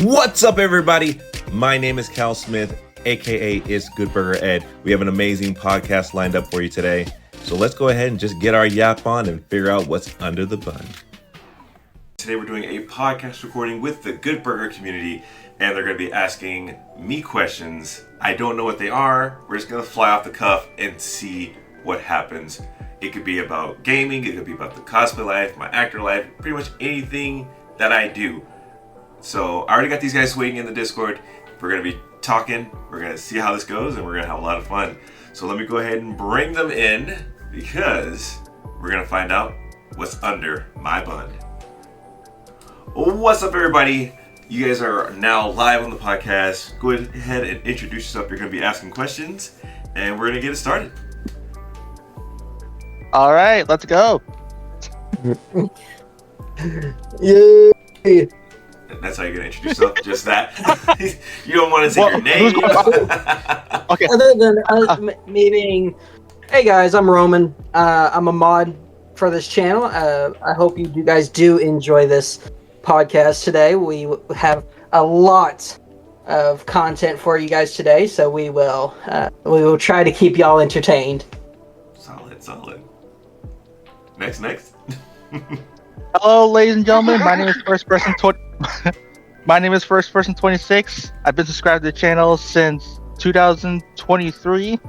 What's up, everybody? My name is Cal Smith, aka ItsGoodBurgerEd. We have an amazing podcast lined up for you today. So let's go ahead and just get our yap on and figure out what's under the bun. Today we're doing a podcast recording with the Good Burger Community, and they're going to be asking me questions. I don't know what they are. We're just going to fly off the cuff and see what happens. It could be about gaming, it could be about the cosplay life, my actor life, pretty much anything that I do. So I already got these guys waiting in the Discord. We're going to be talking, we're going to see how this goes, and we're going to have a lot of fun. So let me go ahead and bring them in, because we're going to find out what's under my bun. What's up, everybody? You guys are now live on the podcast. Go ahead and introduce yourself. You're going to be asking questions, and we're going to get it started. All right, let's go. Yay! That's how you're going to introduce yourself? Just that? You don't want to say your name? Okay. Other than me being, hey guys, I'm Roman. I'm a mod for this channel. I hope you guys do enjoy this podcast today. We have a lot of content for you guys today, so we will try to keep y'all entertained. Solid. Next. Hello, ladies and gentlemen. My name is First Person 26. I've been subscribed to the channel since 2023.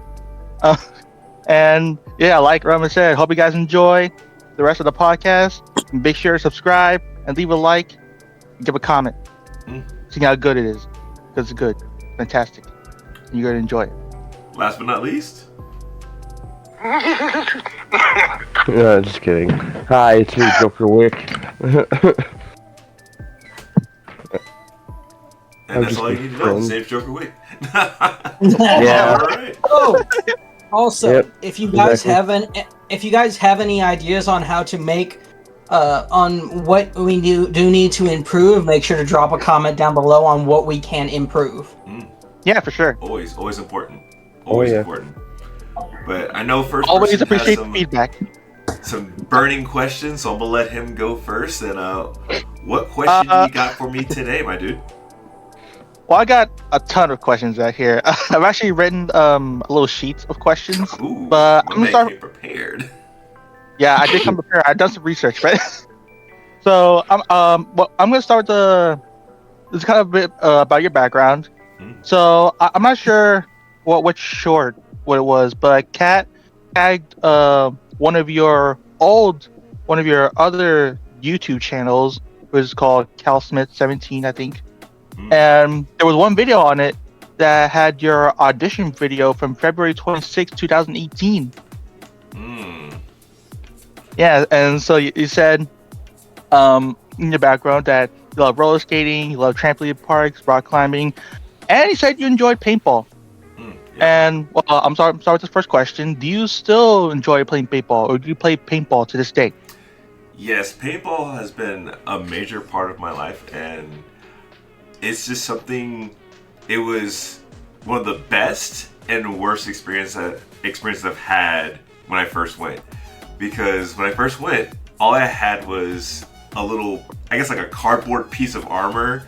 And yeah, like Roman said, hope you guys enjoy the rest of the podcast. Make sure to subscribe and leave a like and give a comment. See how good it is. Because it's good. Fantastic. You're going to enjoy it. Last but not least. No, just kidding. Hi, it's me, Joker Wick. And that's all you need to know. His name's Joker Wick. Yeah. All right. Oh, also, Yep, if you guys exactly. have any ideas on how to make, on what we do need to improve, make sure to drop a comment down below on what we can improve. Yeah, for sure. Always important. Yeah. Important. But I know First Always Person appreciate has the feedback. some burning questions, so I'm gonna let him go first. And what question do you got for me today, my dude? Well, I got a ton of questions right here. I've actually written a little sheet of questions. Ooh, but I'm gonna start. Get prepared. Yeah, I did come prepared. I've done some research, right? So I'm gonna start with this is kind of a bit about your background. So I'm not sure what it was, but Kat tagged one of your other YouTube channels, which is called Cal Smith 17, I think. And there was one video on it that had your audition video from February 26, 2018. Yeah, and so you said in your background that you love roller skating, you love trampoline parks, rock climbing, and you said you enjoyed paintball. Yeah. And well, I'm sorry with the first question. Do you still enjoy playing paintball, or do you play paintball to this day? Yes, paintball has been a major part of my life, and it's just something. It was one of the best and worst experiences I've had when I first went. Because when I first went, all I had was a little, I guess like a cardboard piece of armor,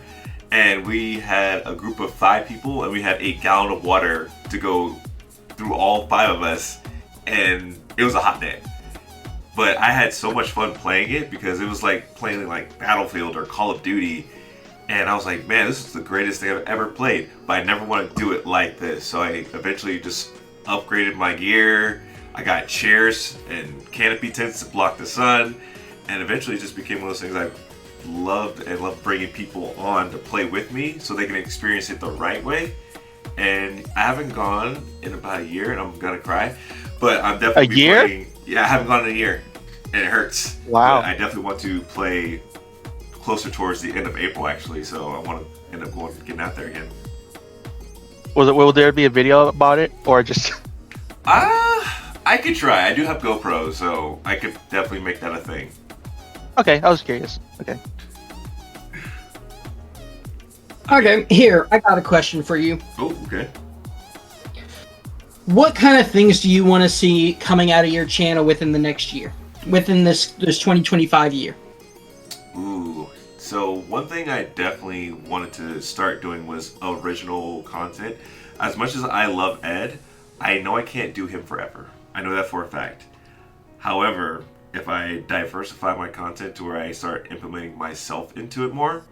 and we had a group of 5 people, and we had a gallon of water to go through all 5 of us, and it was a hot day. But I had so much fun playing it because it was like playing like Battlefield or Call of Duty, and I was like, man, this is the greatest thing I've ever played, but I never want to do it like this. So I eventually just upgraded my gear. I got chairs and canopy tents to block the sun, and eventually it just became one of those things I loved bringing people on to play with me so they can experience it the right way. And I haven't gone in about a year, and I'm gonna cry, but I'm definitely playing. Yeah, I haven't gone in a year, and it hurts. Wow. But I definitely want to play closer towards the end of April, actually, so I want to end up getting out there again. Will there be a video about it, or just? I could try. I do have GoPro, so I could definitely make that a thing. Okay, I was curious. Okay, here, I got a question for you. Oh, okay. What kind of things do you want to see coming out of your channel within the next year? Within this 2025 year? Ooh, so one thing I definitely wanted to start doing was original content. As much as I love Ed, I know I can't do him forever. I know that for a fact. However, if I diversify my content to where I start implementing myself into it more,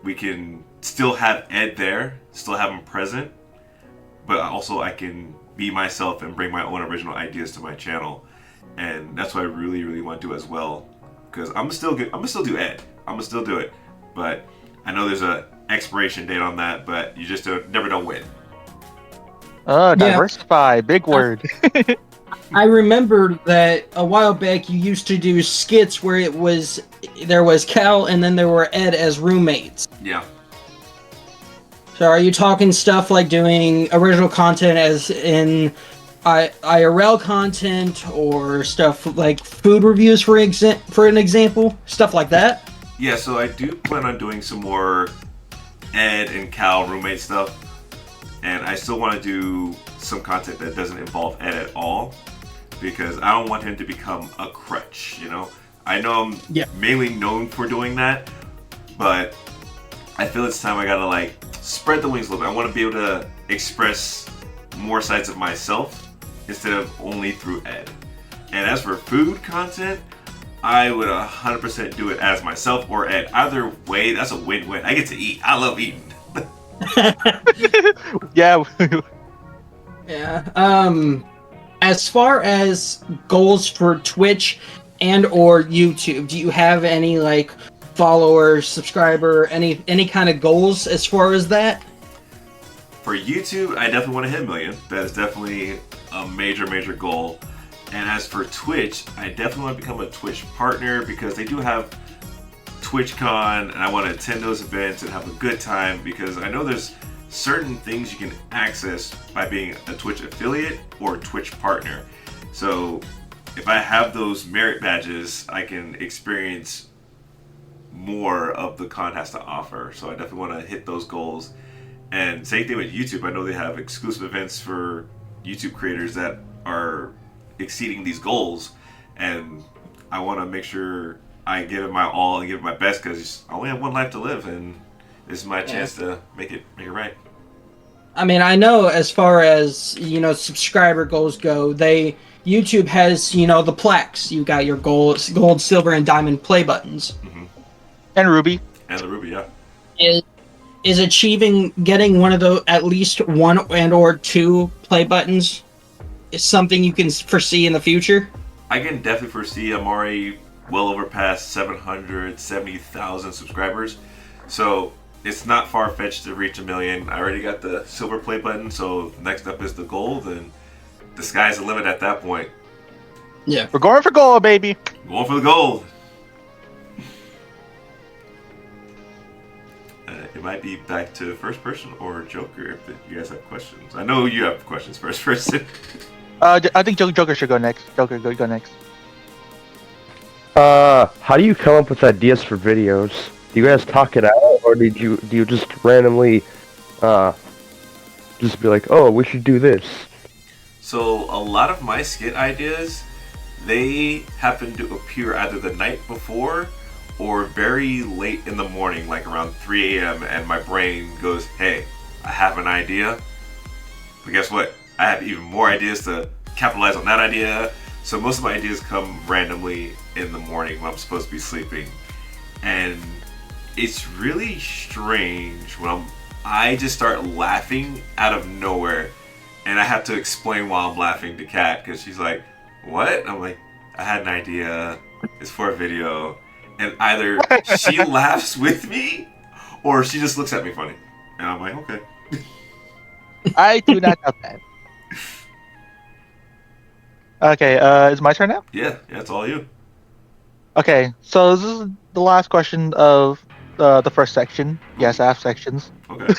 we can still have Ed there, still have him present, but also I can be myself and bring my own original ideas to my channel. And that's what I really, really want to do as well. Because I'm still do Ed. I'm gonna still do it. But I know there's a expiration date on that, but you just never know when. Diversify, big word. I remember that a while back you used to do skits where there was Cal and then there were Ed as roommates. Yeah. So are you talking stuff like doing original content as in IRL content or stuff like food reviews for an example? Stuff like that? Yeah, so I do plan on doing some more Ed and Cal roommate stuff. And I still want to do some content that doesn't involve Ed at all. Because I don't want him to become a crutch, you know? I know I'm mainly known for doing that, but I feel it's time I gotta like spread the wings a little bit. I want to be able to express more sides of myself instead of only through Ed. And as for food content, I would 100% do it as myself or Ed. Either way, that's a win-win. I get to eat. I love eating. Yeah. Yeah. As far as goals for Twitch and or YouTube, do you have any like follower, subscriber, any kind of goals as far as that? For YouTube, I definitely want to hit 1 million. That is definitely a major, major goal. And as for Twitch, I definitely want to become a Twitch partner because they do have TwitchCon, and I want to attend those events and have a good time because I know there's certain things you can access by being a Twitch affiliate or Twitch partner. So if I have those merit badges, I can experience more of the con has to offer. So I definitely want to hit those goals. And same thing with YouTube. I know they have exclusive events for YouTube creators that are exceeding these goals, and I want to make sure I give it my all and give it my best because I only have one life to live, and this is my chance to make it right. I mean, I know as far as, subscriber goals go, YouTube has, the plaques. You got your gold, silver, and diamond play buttons. Mm-hmm. And Ruby. And the Ruby, yeah. Is getting one of those, at least one and or two play buttons, is something you can foresee in the future? I can definitely foresee. I'm already well over past 770,000 subscribers. So it's not far-fetched to reach 1 million. I already got the silver play button, so next up is the gold, and the sky's the limit at that point. Yeah. We're going for gold, baby. Going for the gold. It might be back to first person or Joker if you guys have questions. I know you have questions first person. I think Joker should go next. Joker, go next. How do you come up with ideas for videos? Do you guys talk it out, or do you just randomly, just be like, oh, we should do this? So a lot of my skit ideas, they happen to appear either the night before or very late in the morning, like around 3 a.m. and my brain goes, hey, I have an idea. But guess what? I have even more ideas to capitalize on that idea. So most of my ideas come randomly in the morning when I'm supposed to be sleeping. And it's really strange when I just start laughing out of nowhere. And I have to explain why I'm laughing to Kat because she's like, what? I'm like, I had an idea. It's for a video. And either she laughs with me or she just looks at me funny. And I'm like, okay. I do not have that. Okay, is it my turn now? Yeah, it's all you. Okay, so this is the last question of the first section. Yes, I have sections. Okay.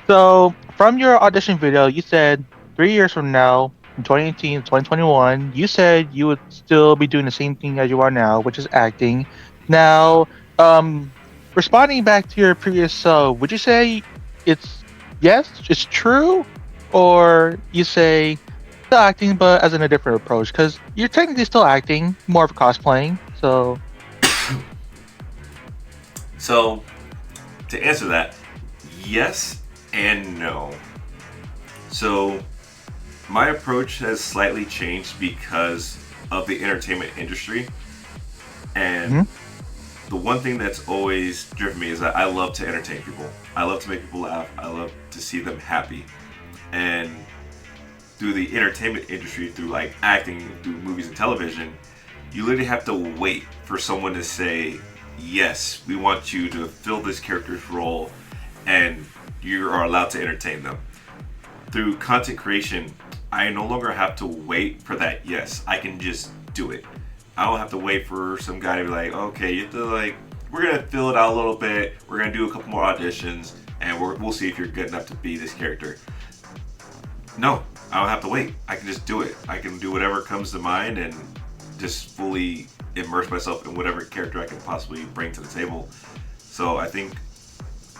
So, from your audition video, you said 3 years from now, in 2018, 2021, you said you would still be doing the same thing as you are now, which is acting. Now, responding back to your previous would you say it's true? Or you say still acting, but as in a different approach? Because you're technically still acting, more of cosplaying, so... So, to answer that, yes and no. So, my approach has slightly changed because of the entertainment industry. And the one thing that's always driven me is that I love to entertain people. I love to make people laugh. I love to see them happy. And through the entertainment industry, through like acting, through movies and television, you literally have to wait for someone to say, yes, we want you to fill this character's role, and you are allowed to entertain them. Through content creation, I no longer have to wait for that yes. I can just do it. I don't have to wait for some guy to be like, okay, you have to like, we're gonna fill it out a little bit, we're gonna do a couple more auditions, and we'll see if you're good enough to be this character. No, I don't have to wait. I can just do it. I can do whatever comes to mind and just fully immerse myself in whatever character I can possibly bring to the table. So I think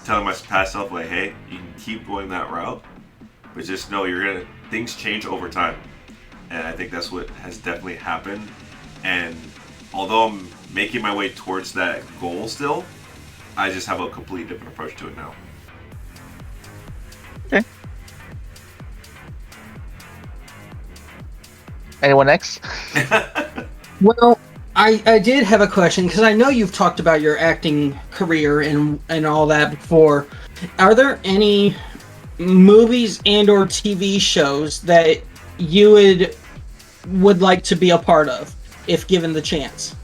telling my past self, like, hey, you can keep going that route, but just know things change over time. And I think that's what has definitely happened. And although I'm making my way towards that goal still, I just have a completely different approach to it now. Okay. Anyone next? Well, I did have a question because I know you've talked about your acting career and all that before. Are there any movies and or TV shows that you would like to be a part of if given the chance?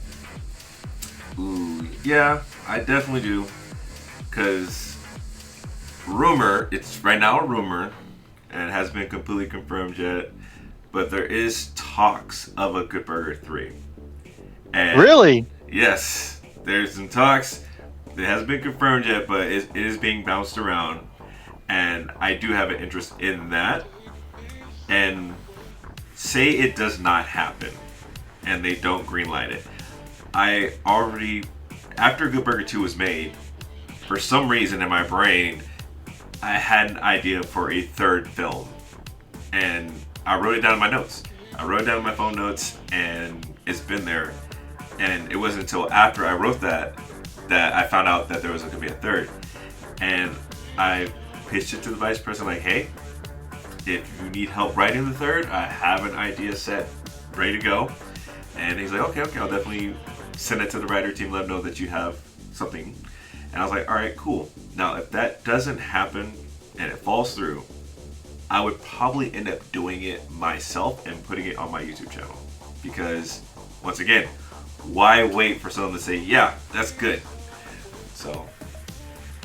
Ooh, yeah, I definitely do. Because it's right now a rumor, and it hasn't been completely confirmed yet, but there is talks of a Good Burger 3. And Really? yes, there's some talks. It hasn't been confirmed yet, but it is being bounced around. And I do have an interest in that. And say it does not happen, and they don't greenlight it. After Good Burger 2 was made, for some reason in my brain, I had an idea for a third film. And I wrote it down in my notes. I wrote it down in my phone notes, and it's been there. And it wasn't until after I wrote that I found out that there was going to be a third. And I pitched it to the vice president, like, hey, if you need help writing the third, I have an idea set, ready to go. And he's like, okay, I'll definitely send it to the writer team, let them know that you have something. And I was like, all right, cool. Now, if that doesn't happen and it falls through, I would probably end up doing it myself and putting it on my YouTube channel. Because, once again, why wait for someone to say, yeah, that's good? So,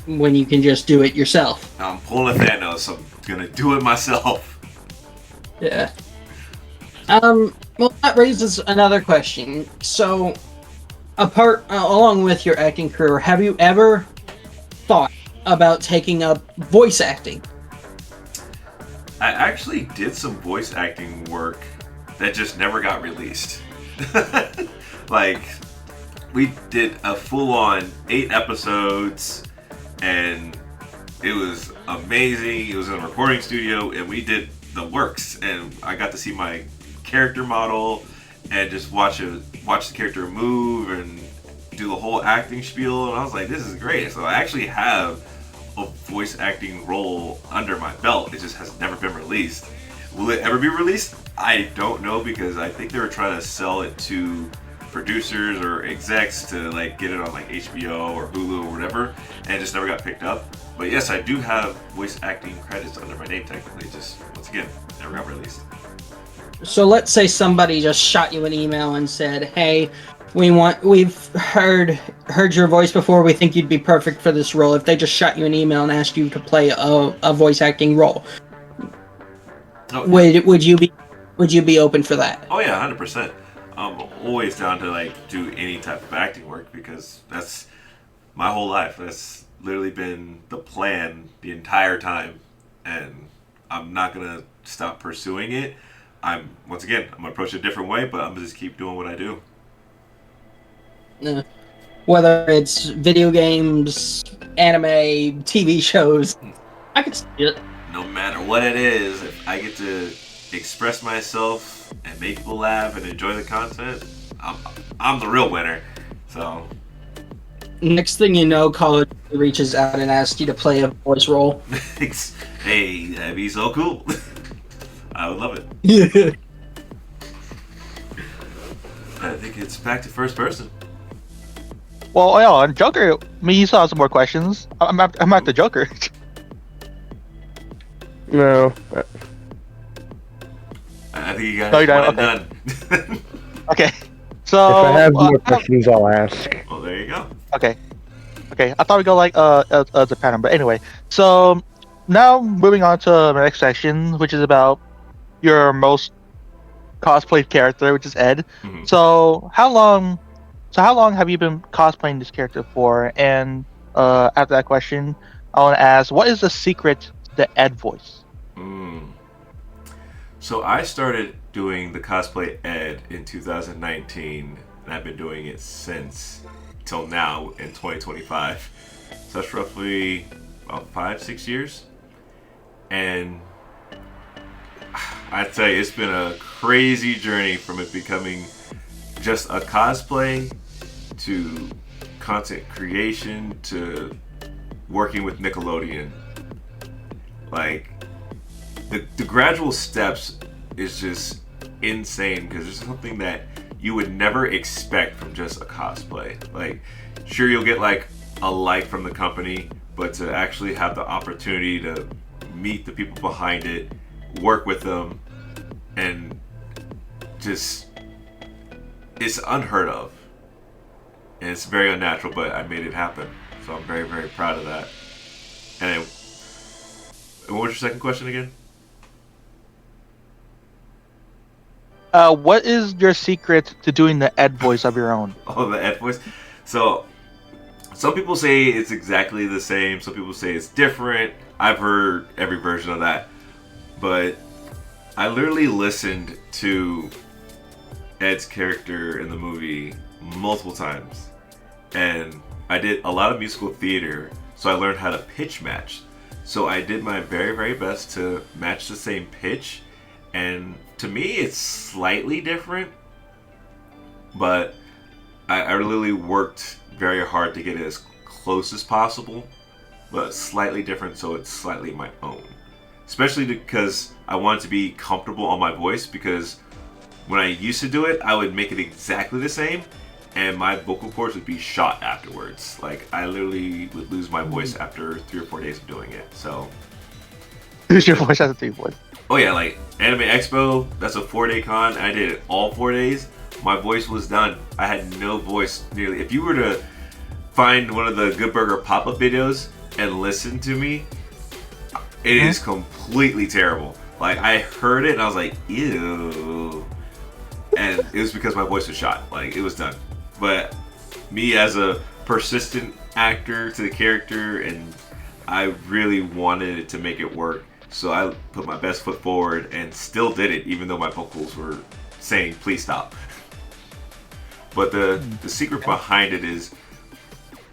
When you can just do it yourself. I'm pulling a Thanos, so I'm gonna do it myself. Yeah. Well, that raises another question. So, along with your acting career, have you ever thought about taking up voice acting? I actually did some voice acting work that just never got released. Like, we did a full-on 8 episodes, and it was amazing. It was in a recording studio, and we did the works, and I got to see my character model and just watch the character move and do the whole acting spiel, and I was like, this is great. So I actually have a voice acting role under my belt. It just has never been released. Will it ever be released? I don't know, because I think they were trying to sell it to producers or execs to like get it on like HBO or Hulu or whatever, and it just never got picked up. But yes, I do have voice acting credits under my name technically, just once again never got released. So let's say somebody just shot you an email and said, "Hey, we've heard your voice before. We think you'd be perfect for this role." If they just shot you an email and asked you to play a voice acting role, would you be open for that? Oh yeah, 100%. I'm always down to like do any type of acting work, because that's my whole life. That's literally been the plan the entire time, and I'm not gonna stop pursuing it. I'm gonna approach it a different way, but I'm gonna just keep doing what I do. Whether it's video games, anime, TV shows, I could see it. No matter what it is, if I get to express myself and make people laugh and enjoy the content, I'm the real winner. So Next thing you know, Call of Duty reaches out and asks you to play a voice role. Hey, that'd be so cool. I would love it. Yeah. I think it's back to first person. Well, yeah, on Joker, he still has some more questions. I'm at the Joker. No. I think you got No, you're one done. and done. Okay. So. If I have more questions, I'll ask. Well, there you go. Okay. I thought we'd go like the pattern, but anyway. So now moving on to the next section, which is about your most cosplayed character, which is Ed. Mhm. So how long have you been cosplaying this character for? And after that question, I want to ask, what is the secret to the Ed voice? So I started doing the cosplay Ed in 2019, and I've been doing it since till now in 2025. So that's roughly about 5-6 years. And I tell you, it's been a crazy journey from it becoming just a cosplay to content creation to working with Nickelodeon. Like the gradual steps is just insane because there's something that you would never expect from just a cosplay. Like, sure, you'll get like a like from the company, but to actually have the opportunity to meet the people behind it, work with them, and just, it's unheard of. And it's very unnatural, but I made it happen. So I'm very, very proud of that. And what was your second question again? What is your secret to doing the Ed voice of your own? Oh, the Ed voice. So some people say it's exactly the same. Some people say it's different. I've heard every version of that. But I literally listened to Ed's character in the movie multiple times. And I did a lot of musical theater, so I learned how to pitch match. So I did my very, very best to match the same pitch. And to me, it's slightly different. But I really worked very hard to get it as close as possible. But slightly different, so it's slightly my own. Especially because I wanted to be comfortable on my voice, because when I used to do it, I would make it exactly the same, and my vocal cords would be shot afterwards. Like, I literally would lose my voice after 3 or 4 days of doing it. So, Who's your voice after 3 voice? oh yeah, like Anime Expo, that's a 4-day con. I did it all 4 days. My voice was done. I had no voice nearly. If you were to find one of the Good Burger pop-up videos and listen to me, it is completely terrible. Like, I heard it and I was like, ew. And it was because my voice was shot. Like, it was done. But me as a persistent actor to the character, and I really wanted it to make it work. So I put my best foot forward and still did it, even though my vocals were saying, please stop. But the secret behind it is,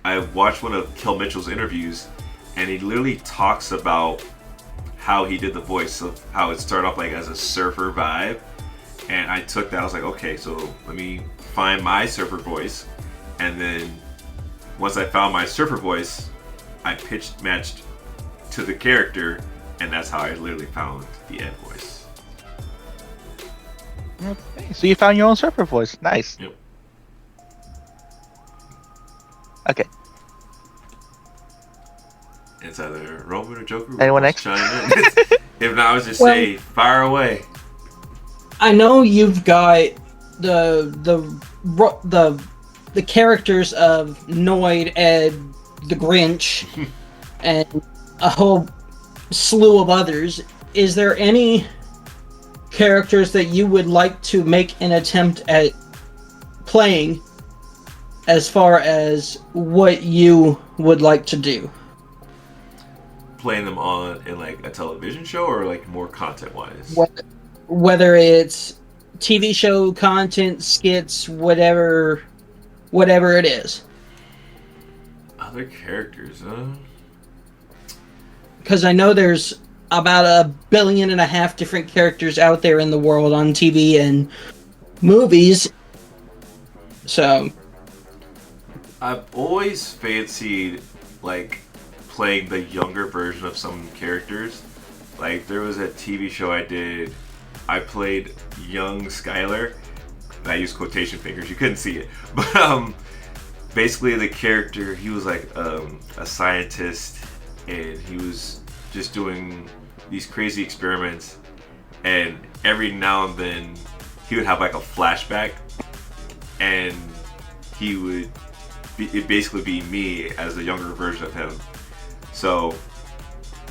I watched one of Kel Mitchell's interviews, and he literally talks about how he did the voice, of how it started off like as a surfer vibe. And I took that, I was like, okay, so let me find my surfer voice. And then once I found my surfer voice, I pitched matched to the character, and that's how I literally found the Ed voice. Okay, so you found your own surfer voice. Nice. Yep. Okay. It's either Roman or Joker. Anyone next? Chime in. If not, I was just say, fire away. I know you've got the characters of Noid, Ed, the Grinch, and a whole slew of others. Is there any characters that you would like to make an attempt at playing, as far as what you would like to do? Playing them on in like a television show, or like more content wise? Whether it's TV show content, skits, whatever it is. Other characters, huh? Because I know there's about 1.5 billion different characters out there in the world on TV and movies. So I've always fancied like playing the younger version of some characters. Like there was a TV show I did. I played young Skylar. And I used quotation fingers. You couldn't see it, but basically the character, he was like a scientist, and he was just doing these crazy experiments. And every now and then, he would have like a flashback, and he would it'd basically be me as a younger version of him. So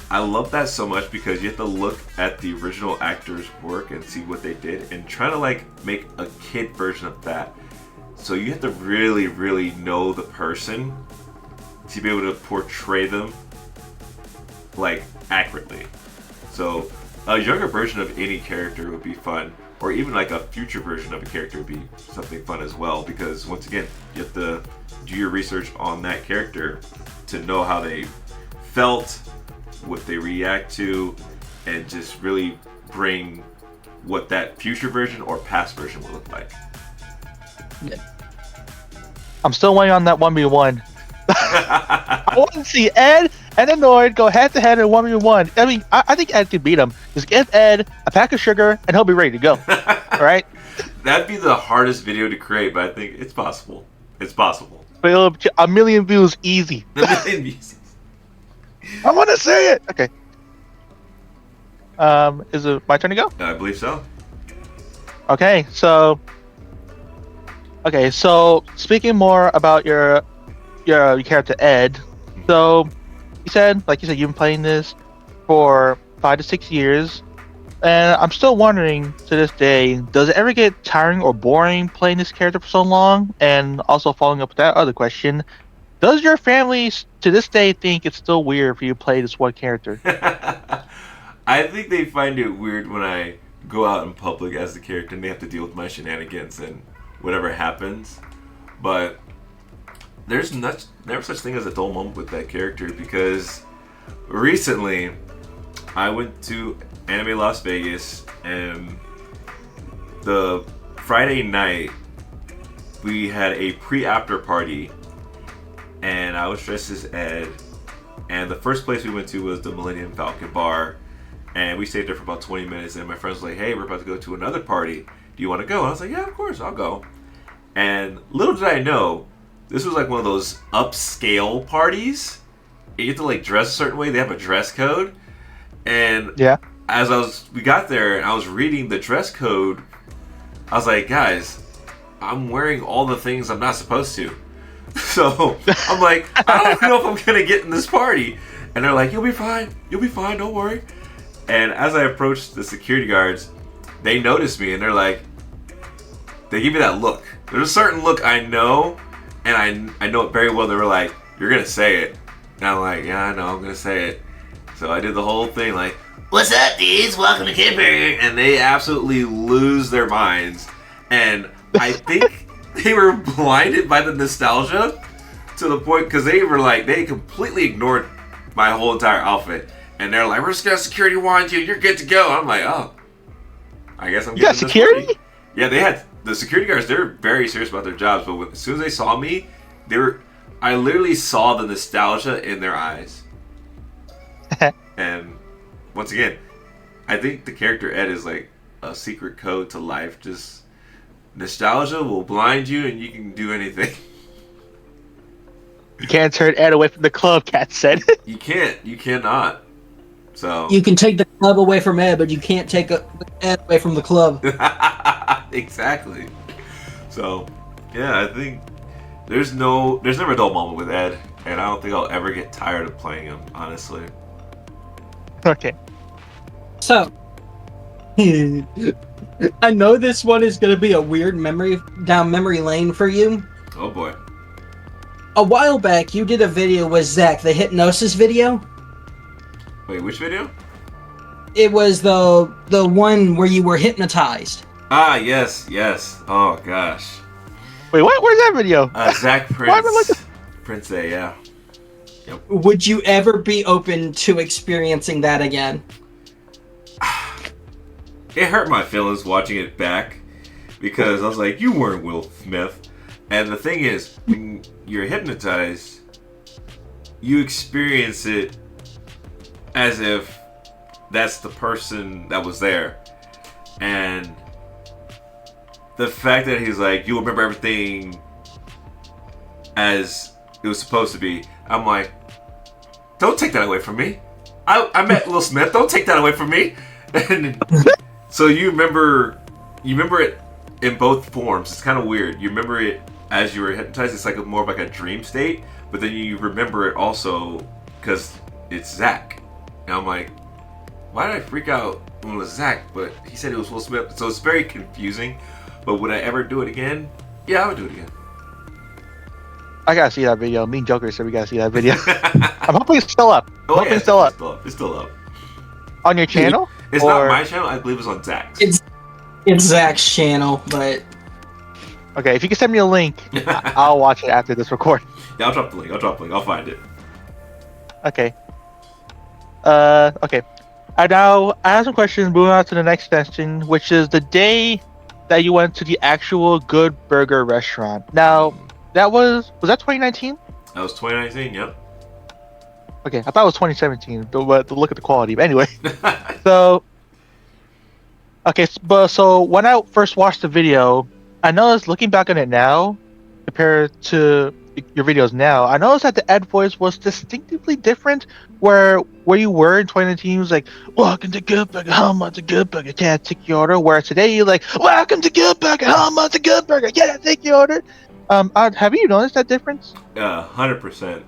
I love that so much because you have to look at the original actor's work and see what they did and try to like make a kid version of that. So you have to really, really know the person to be able to portray them like accurately. So a younger version of any character would be fun, or even like a future version of a character would be something fun as well, because once again, you have to do your research on that character to know how they felt, what they react to, and just really bring what that future version or past version will look like. Yeah. I'm still waiting on that 1v1. I want to see Ed and Annoyed go head to head in 1v1. I mean, I think Ed could beat him. Just give Ed a pack of sugar and he'll be ready to go. All right? That'd be the hardest video to create, but I think it's possible. It's possible. But it'll be a million views easy. I want to say it. Okay. Is it my turn to go? I believe so. Okay, so speaking more about your character Ed. So you said, like you said, you've been playing this for 5 to 6 years, and I'm still wondering to this day, does it ever get tiring or boring playing this character for so long? And also following up with that other question, does your family to this day think it's still weird for you to play this one character? I think they find it weird when I go out in public as the character and they have to deal with my shenanigans and whatever happens. But there's never such thing as a dull moment with that character, because recently I went to Anime Las Vegas, and the Friday night we had a pre-after party, and I was dressed as Ed, and the first place we went to was the Millennium Falcon Bar, and we stayed there for about 20 minutes, and my friends were like, hey, we're about to go to another party. Do you want to go? And I was like, yeah, of course, I'll go. And little did I know, this was like one of those upscale parties. You have to like dress a certain way. They have a dress code. And Yeah. as we got there and I was reading the dress code, I was like, guys, I'm wearing all the things I'm not supposed to. So I'm like, I don't know if I'm going to get in this party. And they're like, you'll be fine, don't worry. And as I approached the security guards, they noticed me and they're like, they give me that look. There's a certain look I know, and I know it very well. They were like, you're going to say it. And I'm like, yeah, I know, I'm going to say it. So I did the whole thing like, what's up, dudes? Welcome to GoodBurger. And they absolutely lose their minds. And I think they were blinded by the nostalgia to the point, because they were like, they completely ignored my whole entire outfit. And they're like, we're just going to security warrant you. You're good to go. I'm like, oh, I guess I'm getting this security? party. Yeah, they had the security guards. They're very serious about their jobs. But as soon as they saw me, I literally saw the nostalgia in their eyes. And once again, I think the character Ed is like a secret code to life. Just nostalgia will blind you, and you can do anything. You can't turn Ed away from the club, Kat said. You can't. You cannot. So You can take the club away from Ed, but you can't take Ed away from the club. exactly. So yeah, I think there's never a dull moment with Ed, and I don't think I'll ever get tired of playing him, honestly. Okay. So, I know this one is going to be a weird memory lane for you. Oh boy. A while back, you did a video with Zach, the hypnosis video. Wait, which video? It was the one where you were hypnotized. Ah, yes. Oh gosh. Wait, what? Where's that video? Zach Prince A, yeah. Yep. Would you ever be open to experiencing that again? It hurt my feelings watching it back, because I was like, you weren't Will Smith. And the thing is, when you're hypnotized, you experience it as if that's the person that was there. And the fact that he's like, you remember everything as it was supposed to be, I'm like, don't take that away from me. I met Will Smith, don't take that away from me. And so you remember it in both forms. It's kind of weird. You remember it as you were hypnotized. It's like more of like a dream state, but then you remember it also because it's Zach. And I'm like, why did I freak out when it was Zach? But he said it was Will Smith. So it's very confusing. But would I ever do it again? Yeah, I would do it again. I gotta see that video. Me and Joker said we gotta see that video. I'm hoping it's still up. Oh, yeah, it's still up. It's still up. On your channel? It's not my channel. I believe it's on Zach's. It's Zach's channel, but... Okay, if you can send me a link, I'll watch it after this record. Yeah, I'll drop the link. I'll find it. Okay. Okay. I have some questions. Moving on to the next question, which is the day that you went to the actual Good Burger restaurant. Now, was that 2019? That was 2019. Yep. Okay, I thought it was 2017. To look at the quality, but anyway. So when I first watched the video, I noticed looking back on it now, compared to your videos now, I noticed that the Ed voice was distinctively different. Where you were in 2019 was like, "Welcome to GoodBurger, how much a GoodBurger? Can I take your order?" Where today you're like, "Welcome to GoodBurger, how much a GoodBurger? Can I take your order?" Have you noticed that difference? 100%.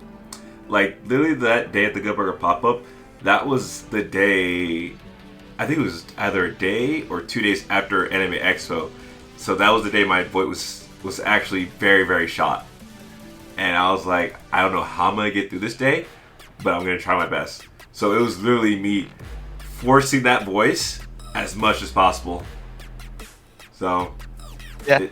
Like literally that day at the GoodBurger pop-up, that was the day. I think it was either a day or 2 days after Anime Expo. So that was the day my voice was actually very, very shot. And I was like, I don't know how I'm gonna get through this day, but I'm gonna try my best. So it was literally me forcing that voice as much as possible. So yeah,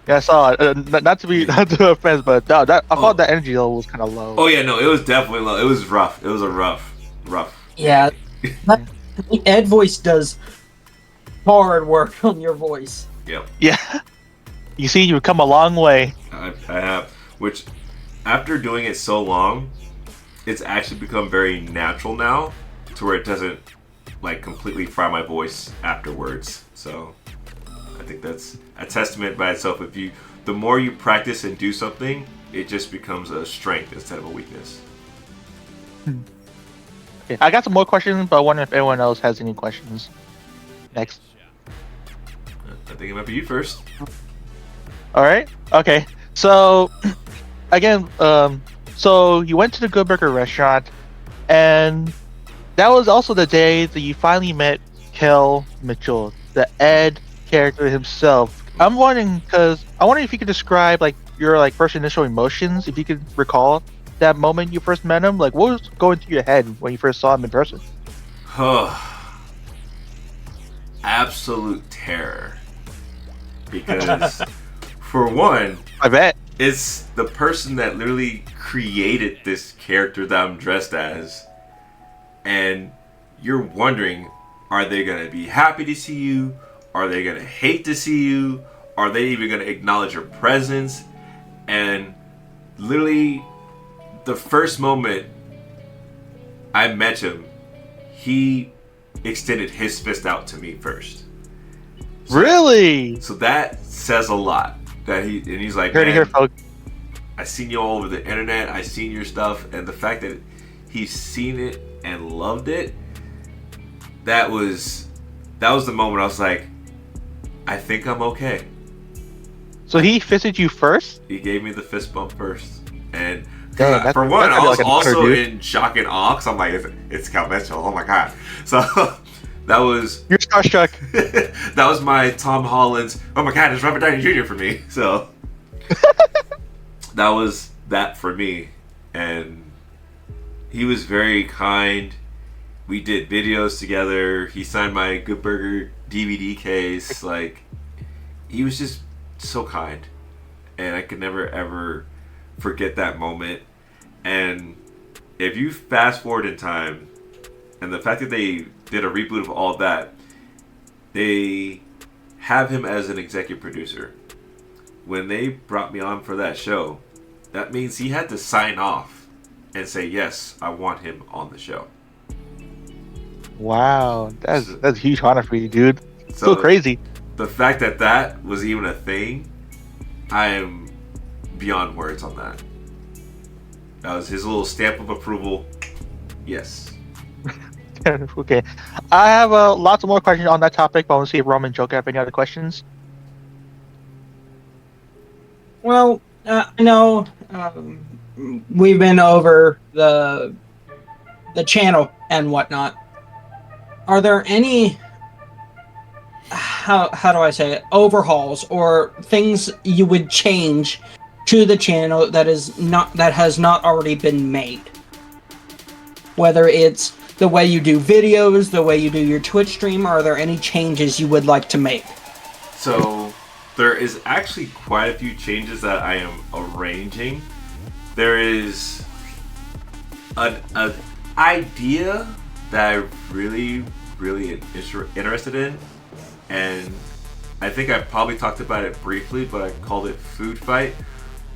I saw it. Not to offense, but I thought that energy level was kind of low. Oh yeah, no, it was definitely low. It was rough. It was a rough. Yeah, Ed voice does hard work on your voice. Yep. Yeah. You see, you've come a long way. I have, which after doing it so long, it's actually become very natural now, to where it doesn't like completely fry my voice afterwards. So I think that's a testament by itself. The more you practice and do something, it just becomes a strength instead of a weakness. Okay, I got some more questions, but I wonder if anyone else has any questions. Next. I think it might be you first. All right. Okay. So, again, so you went to the Good Burger restaurant, and that was also the day that you finally met Kel Mitchell, the Ed character himself. I'm wondering if you could describe like your first initial emotions, if you could recall that moment you first met him. Like, what was going through your head when you first saw him in person? Absolute terror. Because, for one, I bet it's the person that literally created this character that I'm dressed as. And you're wondering, are they going to be happy to see you? Are they going to hate to see you? Are they even going to acknowledge your presence? And literally, the first moment I met him, he extended his fist out to me first. Really? So that says a lot. He's like, heard it here, folks. I seen you all over the internet. I seen your stuff, and the fact that he's seen it and loved it, that was the moment I was like, I think I'm okay. So he fisted you first? He gave me the fist bump first, and Dang, for one, I was like also in shock and awe. Cause I'm like, it's Cal Mitchell. Oh my god! So that was you're starstruck. That was my Tom Holland's. Oh my god, it's Robert Downey Jr. for me. So that was that for me, and he was very kind. We did videos together. He signed my Good Burger DVD case. Like, he was just so kind, and I could never ever forget that moment. And if you fast forward in time, and the fact that they did a reboot of all that, they have him as an executive producer. When they brought me on for that show, that means he had to sign off and say, yes, I want him on the show. Wow, that's a huge honor for you, dude. So Crazy. The fact that that was even a thing, I am beyond words on that. That was his little stamp of approval. Yes. Okay. I have lots of more questions on that topic, but I want to see if Roman and Joker have any other questions. Well, I know we've been over the channel and whatnot. Are there any how do I say it, overhauls or things you would change to the channel that has not already been made? Whether it's the way you do videos, the way you do your Twitch stream, are there any changes you would like to make? So there is actually quite a few changes that I am arranging. There is an idea that I'm really interested in, and I think I probably talked about it briefly, but I called it Food Fight,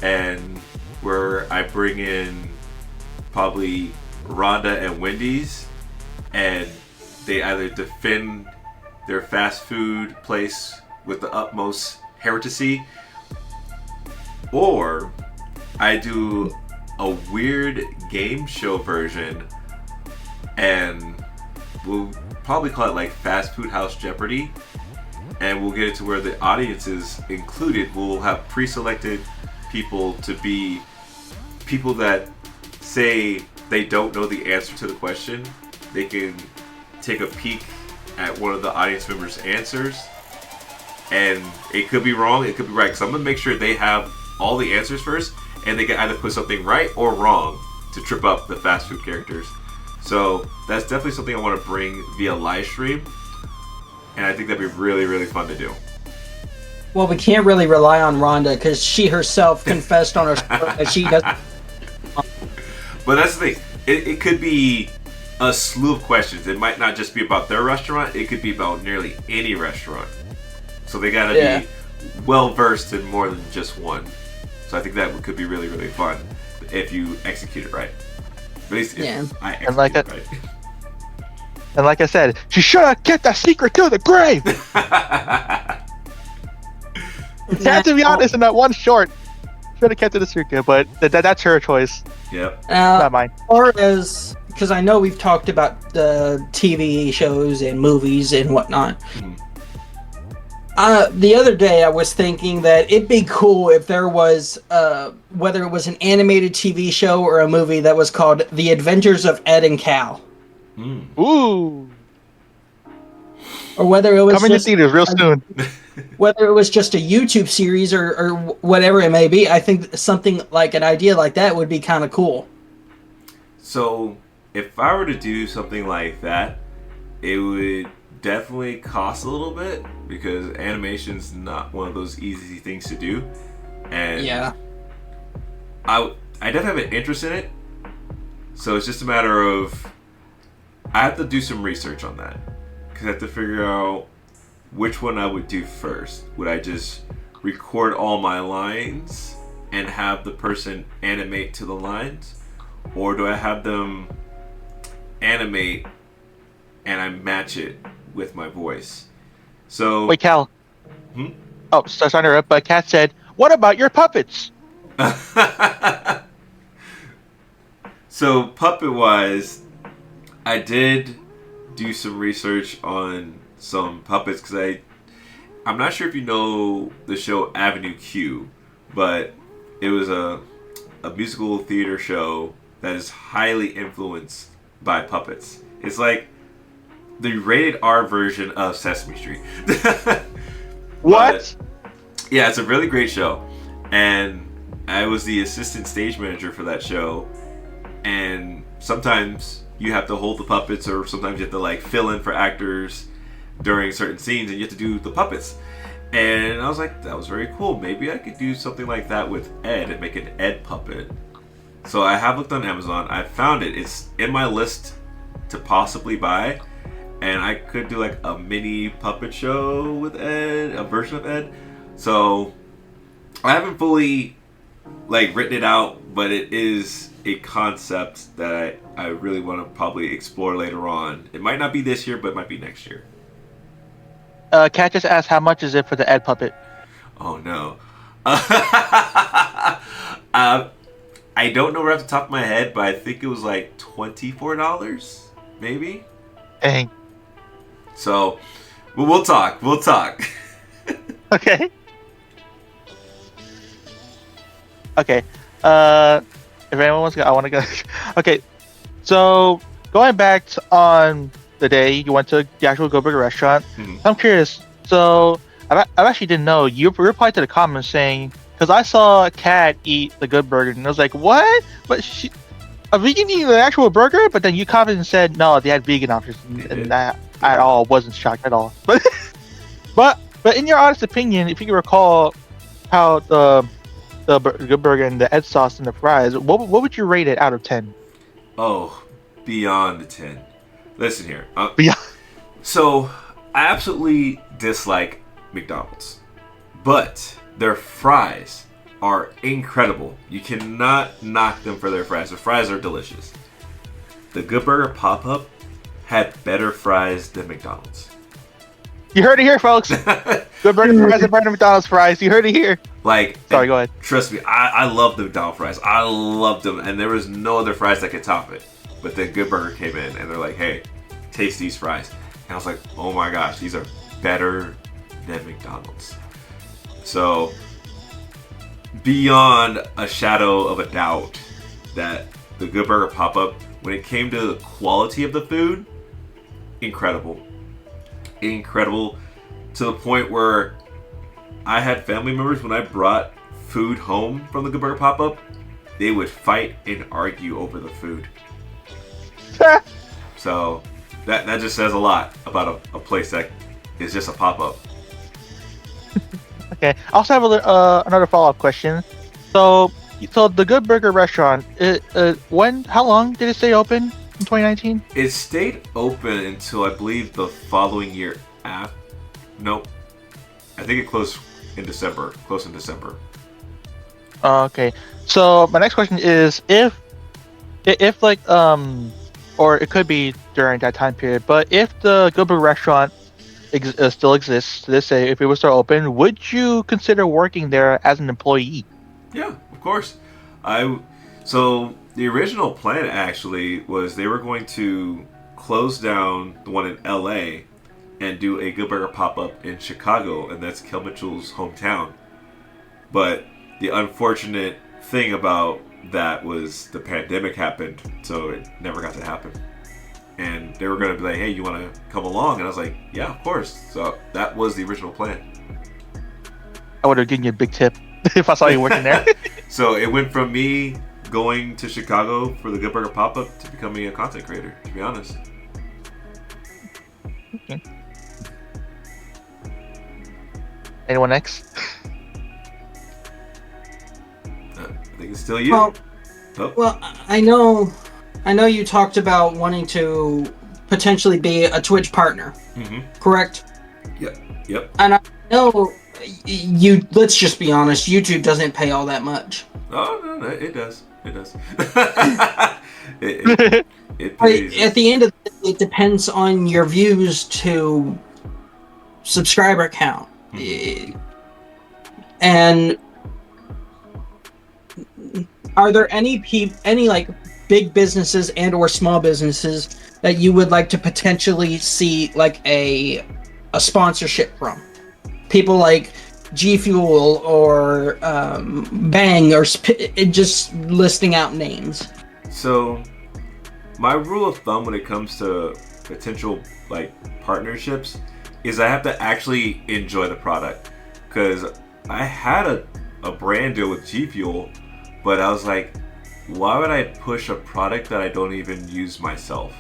and where I bring in probably Rhonda and Wendy's, and they either defend their fast food place with the utmost heresy, or I do a weird game show version, and we'll probably call it like Fast Food House Jeopardy, and we'll get it to where the audience is included. We'll have pre-selected people to be people that say they don't know the answer to the question. They can take a peek at one of the audience members' answers, and it could be wrong, it could be right. So I'm gonna make sure they have all the answers first, and they can either put something right or wrong to trip up the fast food characters. So that's definitely something I want to bring via live stream, and I think that'd be really fun to do. Well, we can't really rely on Rhonda because she herself confessed on her show that she doesn't. But that's the thing. It could be a slew of questions. It might not just be about their restaurant. It could be about nearly any restaurant. So they gotta be well versed in more than just one. So I think that could be really fun if you execute it right. At least if I execute it right. And like I said, she should have kept that secret to the grave. To be honest, in that one short, should have kept it a secret, but that's her choice. Yep. Not mine. Or as, because I know we've talked about the TV shows and movies and whatnot. The other day I was thinking that it'd be cool if there was, whether it was an animated TV show or a movie that was called The Adventures of Ed and Cal. Ooh. Or whether it was coming to theaters real soon. Whether it was just a YouTube series or whatever it may be, I think something like an idea like that would be kind of cool. So if I were to do something like that, it would definitely cost a little bit because animation's not one of those easy things to do. And I definitely have an interest in it. So it's just a matter of I have to do some research on that because I have to figure out which one I would do first. Would I just record all my lines and have the person animate to the lines? Or do I have them animate and I match it with my voice? So wait, Cal. Oh, sorry to interrupt, but Kat said, what about your puppets? So puppet-wise, I did do some research on some puppets because I'm not sure if you know the show Avenue Q, but it was a musical theater show that is highly influenced by puppets. It's like the rated R version of Sesame Street. What? Yeah, it's a really great show, and I was the assistant stage manager for that show, and sometimes you have to hold the puppets, or sometimes you have to like fill in for actors during certain scenes, and you have to do the puppets. And I was like, that was very cool. Maybe I could do something like that with Ed and make an Ed puppet. So I have looked on Amazon. I found it. It's in my list to possibly buy. And I could do like a mini puppet show with Ed, a version of Ed. So I haven't fully like written it out, but it is a concept that I really want to probably explore later on. It might not be this year, but it might be next year. Cat just asked how much is it for the Ed puppet? Oh no. I don't know right off the top of my head, but I think it was like $24, maybe. Dang. So, well, we'll talk. We'll talk. Okay. Okay. If anyone wants to go, I want to go. Okay. So going back on the day you went to the actual GoodBurger restaurant, I'm curious. So I actually didn't know you replied to the comments saying, because I saw a cat eat the GoodBurger and I was like, what? But a vegan eating an actual burger? But then you commented and said no, they had vegan options, and that at all wasn't shocked at all. But in your honest opinion, if you can recall how the GoodBurger and the Ed sauce and the fries, what would you rate it out of 10? Oh, beyond the 10. Listen here. Beyond. So I absolutely dislike McDonald's, but their fries are incredible. You cannot knock them for their fries. The fries are delicious. The GoodBurger pop-up had better fries than McDonald's. You heard it here, folks. GoodBurger fries are better than McDonald's fries. You heard it here. Like, sorry, go ahead. Trust me, I love the McDonald's fries. I loved them, and there was no other fries that could top it. But then GoodBurger came in, and they're like, hey, taste these fries. And I was like, oh my gosh, these are better than McDonald's. So, beyond a shadow of a doubt that the GoodBurger pop-up, when it came to the quality of the food, incredible. Incredible, to the point where I had family members, when I brought food home from the GoodBurger pop-up, they would fight and argue over the food. So that just says a lot about a place that is just a pop-up. Okay, I also have another follow-up question. So the GoodBurger restaurant, how long did it stay open in 2019? It stayed open until I believe the following year after. Nope. I think it closed in December. Close in December. Okay. So my next question is if like or it could be during that time period, but if the GoodBurger restaurant still exists to this day, if it was still open, would you consider working there as an employee? Yeah, of course. So the original plan actually was they were going to close down the one in LA and do a GoodBurger pop-up in Chicago, and that's Kel Mitchell's hometown. But the unfortunate thing about that was the pandemic happened, so it never got to happen. And they were going to be like, hey, you want to come along? And I was like, yeah, of course. So that was the original plan. I would have given you a big tip if I saw you working there. So it went from me going to Chicago for the GoodBurger pop-up to becoming a content creator, to be honest. Okay. Anyone next? I think it's still you. Well, I know you talked about wanting to potentially be a Twitch partner, correct? Yep. And I know let's just be honest, YouTube doesn't pay all that much. Oh, no, it does. It does. it pays. At the end of the day, it depends on your views to subscriber count. And are there any like big businesses and or small businesses that you would like to potentially see like a sponsorship from? People like G Fuel or Bang, or just listing out names. So my rule of thumb when it comes to potential like partnerships is I have to actually enjoy the product. Because I had a brand deal with G Fuel, but I was like, why would I push a product that I don't even use myself?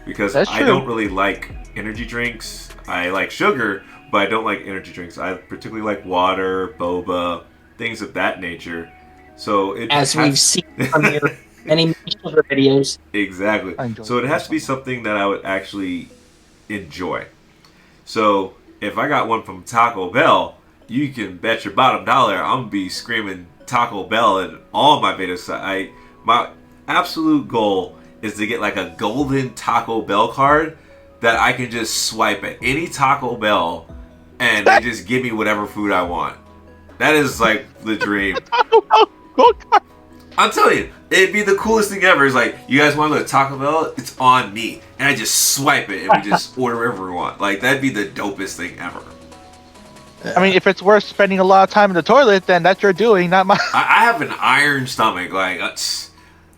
Because I don't really like energy drinks. I like sugar, but I don't like energy drinks. I particularly like water, boba, things of that nature. So we've seen from your many sugar videos. Exactly. So it has to be something that I would actually enjoy. So if I got one from Taco Bell, you can bet your bottom dollar I'm gonna be screaming Taco Bell in all of my videos. My absolute goal is to get like a golden Taco Bell card that I can just swipe at any Taco Bell and they just give me whatever food I want. That is like the dream. I'm telling you, it'd be the coolest thing ever. It's like, you guys want to go to Taco Bell? It's on me. And I just swipe it and we just order whatever we want. Like, that'd be the dopest thing ever. I mean, if it's worth spending a lot of time in the toilet, then that's your doing, not mine. I have an iron stomach. Like,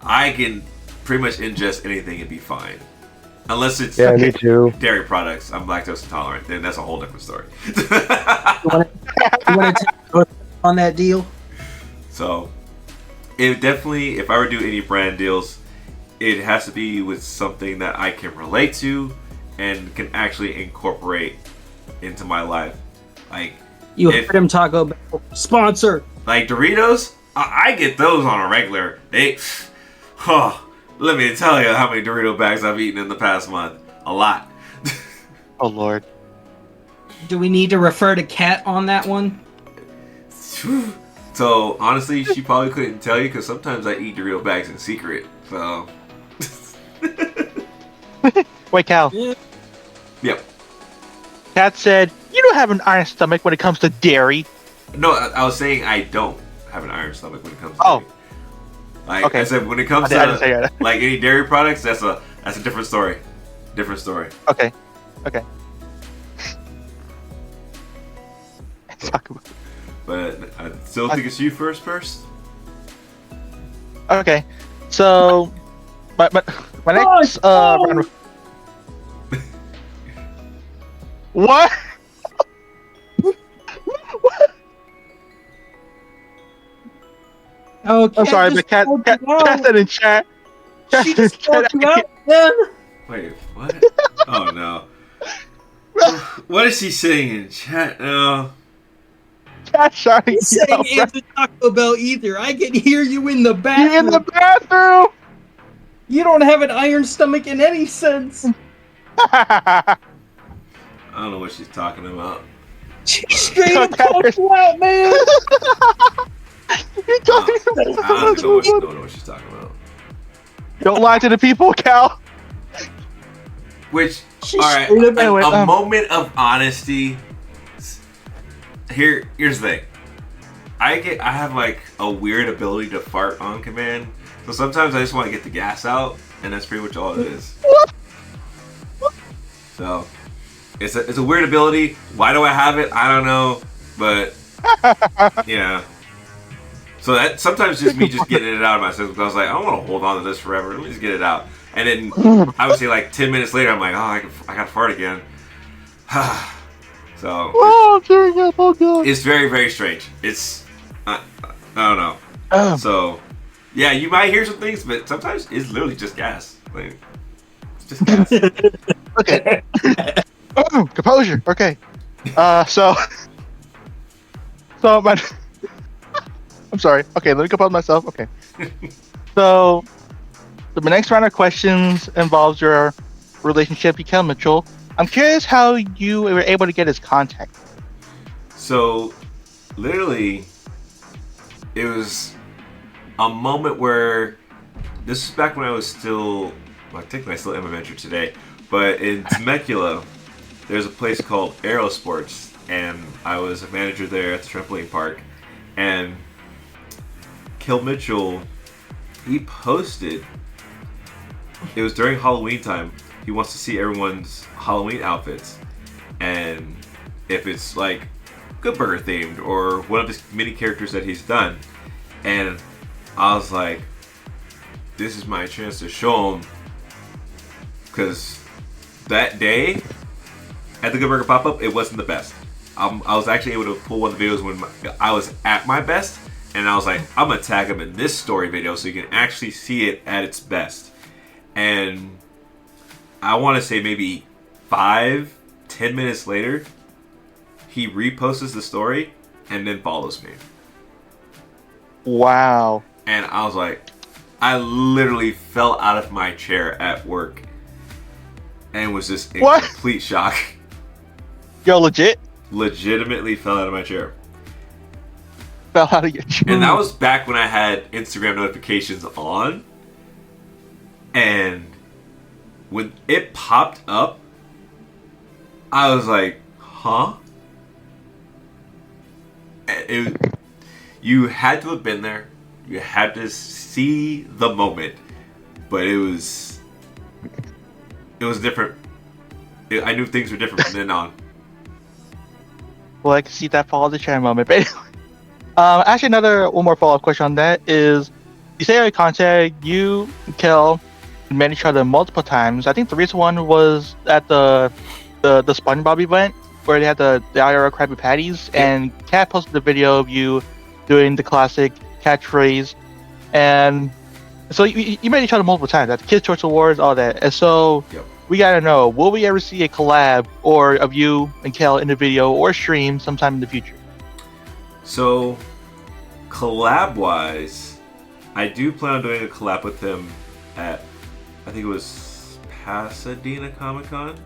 I can pretty much ingest anything and be fine. Unless it's me too. dairy products. I'm lactose intolerant. Then that's a whole different story. You want to take on that deal? So, if I were to do any brand deals, it has to be with something that I can relate to and can actually incorporate into my life. Like, you heard him, Taco Bell sponsor. Like Doritos, I get those on a regular. Let me tell you how many Dorito bags I've eaten in the past month. A lot. Oh Lord. Do we need to refer to Kat on that one? So honestly, she probably couldn't tell you because sometimes I eat Dorito bags in secret. So. Wait, Cal. Yep. Kat said, "You don't have an iron stomach when it comes to dairy." No, I was saying I don't have an iron stomach when it comes to dairy. Like okay. I said, when it comes to like any dairy products, that's a different story. Different story. Okay. Talk about. But I still think it's you first. Okay. So, my next round of... What? Oh, I'm sorry, but Kat said in chat. She just called you out, man. Wait, what? Oh no. What is she saying in chat now? Kat shouting He's saying answer Taco Bell either. I can hear you in the bathroom. You in the bathroom? You don't have an iron stomach in any sense. I don't know what she's talking about. She straight up called you out, man. You talking I don't know what she's talking about. Don't lie to the people, Cal. Which, She's alright, a moment of honesty. Here's the thing. I have like a weird ability to fart on command. So sometimes I just want to get the gas out, and that's pretty much all it is. So it's a weird ability. Why do I have it? I don't know, but yeah. So that sometimes just me just getting it out of my system. Because I was like, I don't want to hold on to this forever. Let me just get it out. And then I would say like 10 minutes later, I'm like, I got to fart again. So it's very, very strange. It's I don't know. So yeah, you might hear some things, but sometimes it's literally just gas. Like, it's just gas. Okay. Composure. Okay. So my. I'm sorry. Okay, let me compose myself. Okay. So my next round of questions involves your relationship with Kel Mitchell. I'm curious how you were able to get his contact. So, literally, it was a moment where this is back when I was still, well, technically I still am a mentor today, but in Temecula, there's a place called Aerosports, and I was a manager there at the trampoline park, and Kel Mitchell, he posted, it was during Halloween time, he wants to see everyone's Halloween outfits, and if it's like GoodBurger themed or one of his many characters that he's done, and I was like, this is my chance to show him, because that day at the GoodBurger pop-up, it wasn't the best. I was actually able to pull one of the videos when I was at my best, and I was like, I'm gonna tag him in this story video so you can actually see it at its best. And I want to say maybe 5-10 minutes later, he reposts the story and then follows me. Wow. And I was like, I literally fell out of my chair at work and was just in complete shock. Yo, legit? Legitimately fell out of my chair. fell out of your chair. And that was back when I had Instagram notifications on. And when it popped up, I was like, huh? You had to have been there. You had to see the moment. But it was different. I knew things were different from then on. Well, I can see that fall of the chair moment. But actually, one more follow-up question on that is, you say in your content you kill met each other multiple times. I think the recent one was at the SpongeBob event where they had the IRL Krabby Patties, and Kat posted the video of you doing the classic catchphrase, and so you met each other multiple times at the Kids Choice Awards, all that. And so we gotta know, will we ever see a collab or of you and Kel in the video or stream sometime in the future? So collab wise, I do plan on doing a collab with him at, I think it was Pasadena Comic-Con.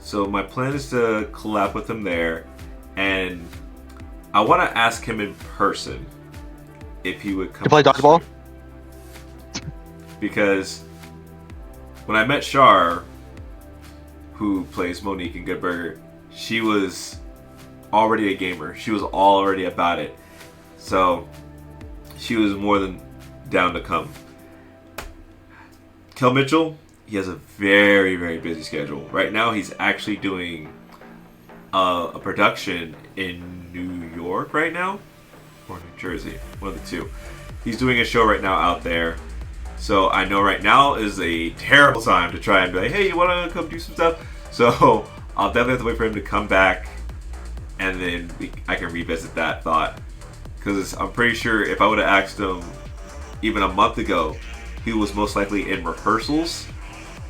So my plan is to collab with him there, and I want to ask him in person if he would come to play dodgeball. Because when I met Shar, who plays Monique in Good Burger, she was already a gamer. She was already about it. So she was more than down to come. Kel Mitchell, he has a very, very busy schedule. Right now he's actually doing a production in New York right now, or New Jersey, one of the two. He's doing a show right now out there. So I know right now is a terrible time to try and be like, hey, you want to come do some stuff? So I'll definitely have to wait for him to come back, and then I can revisit that thought. Because I'm pretty sure if I would have asked him even a month ago, he was most likely in rehearsals.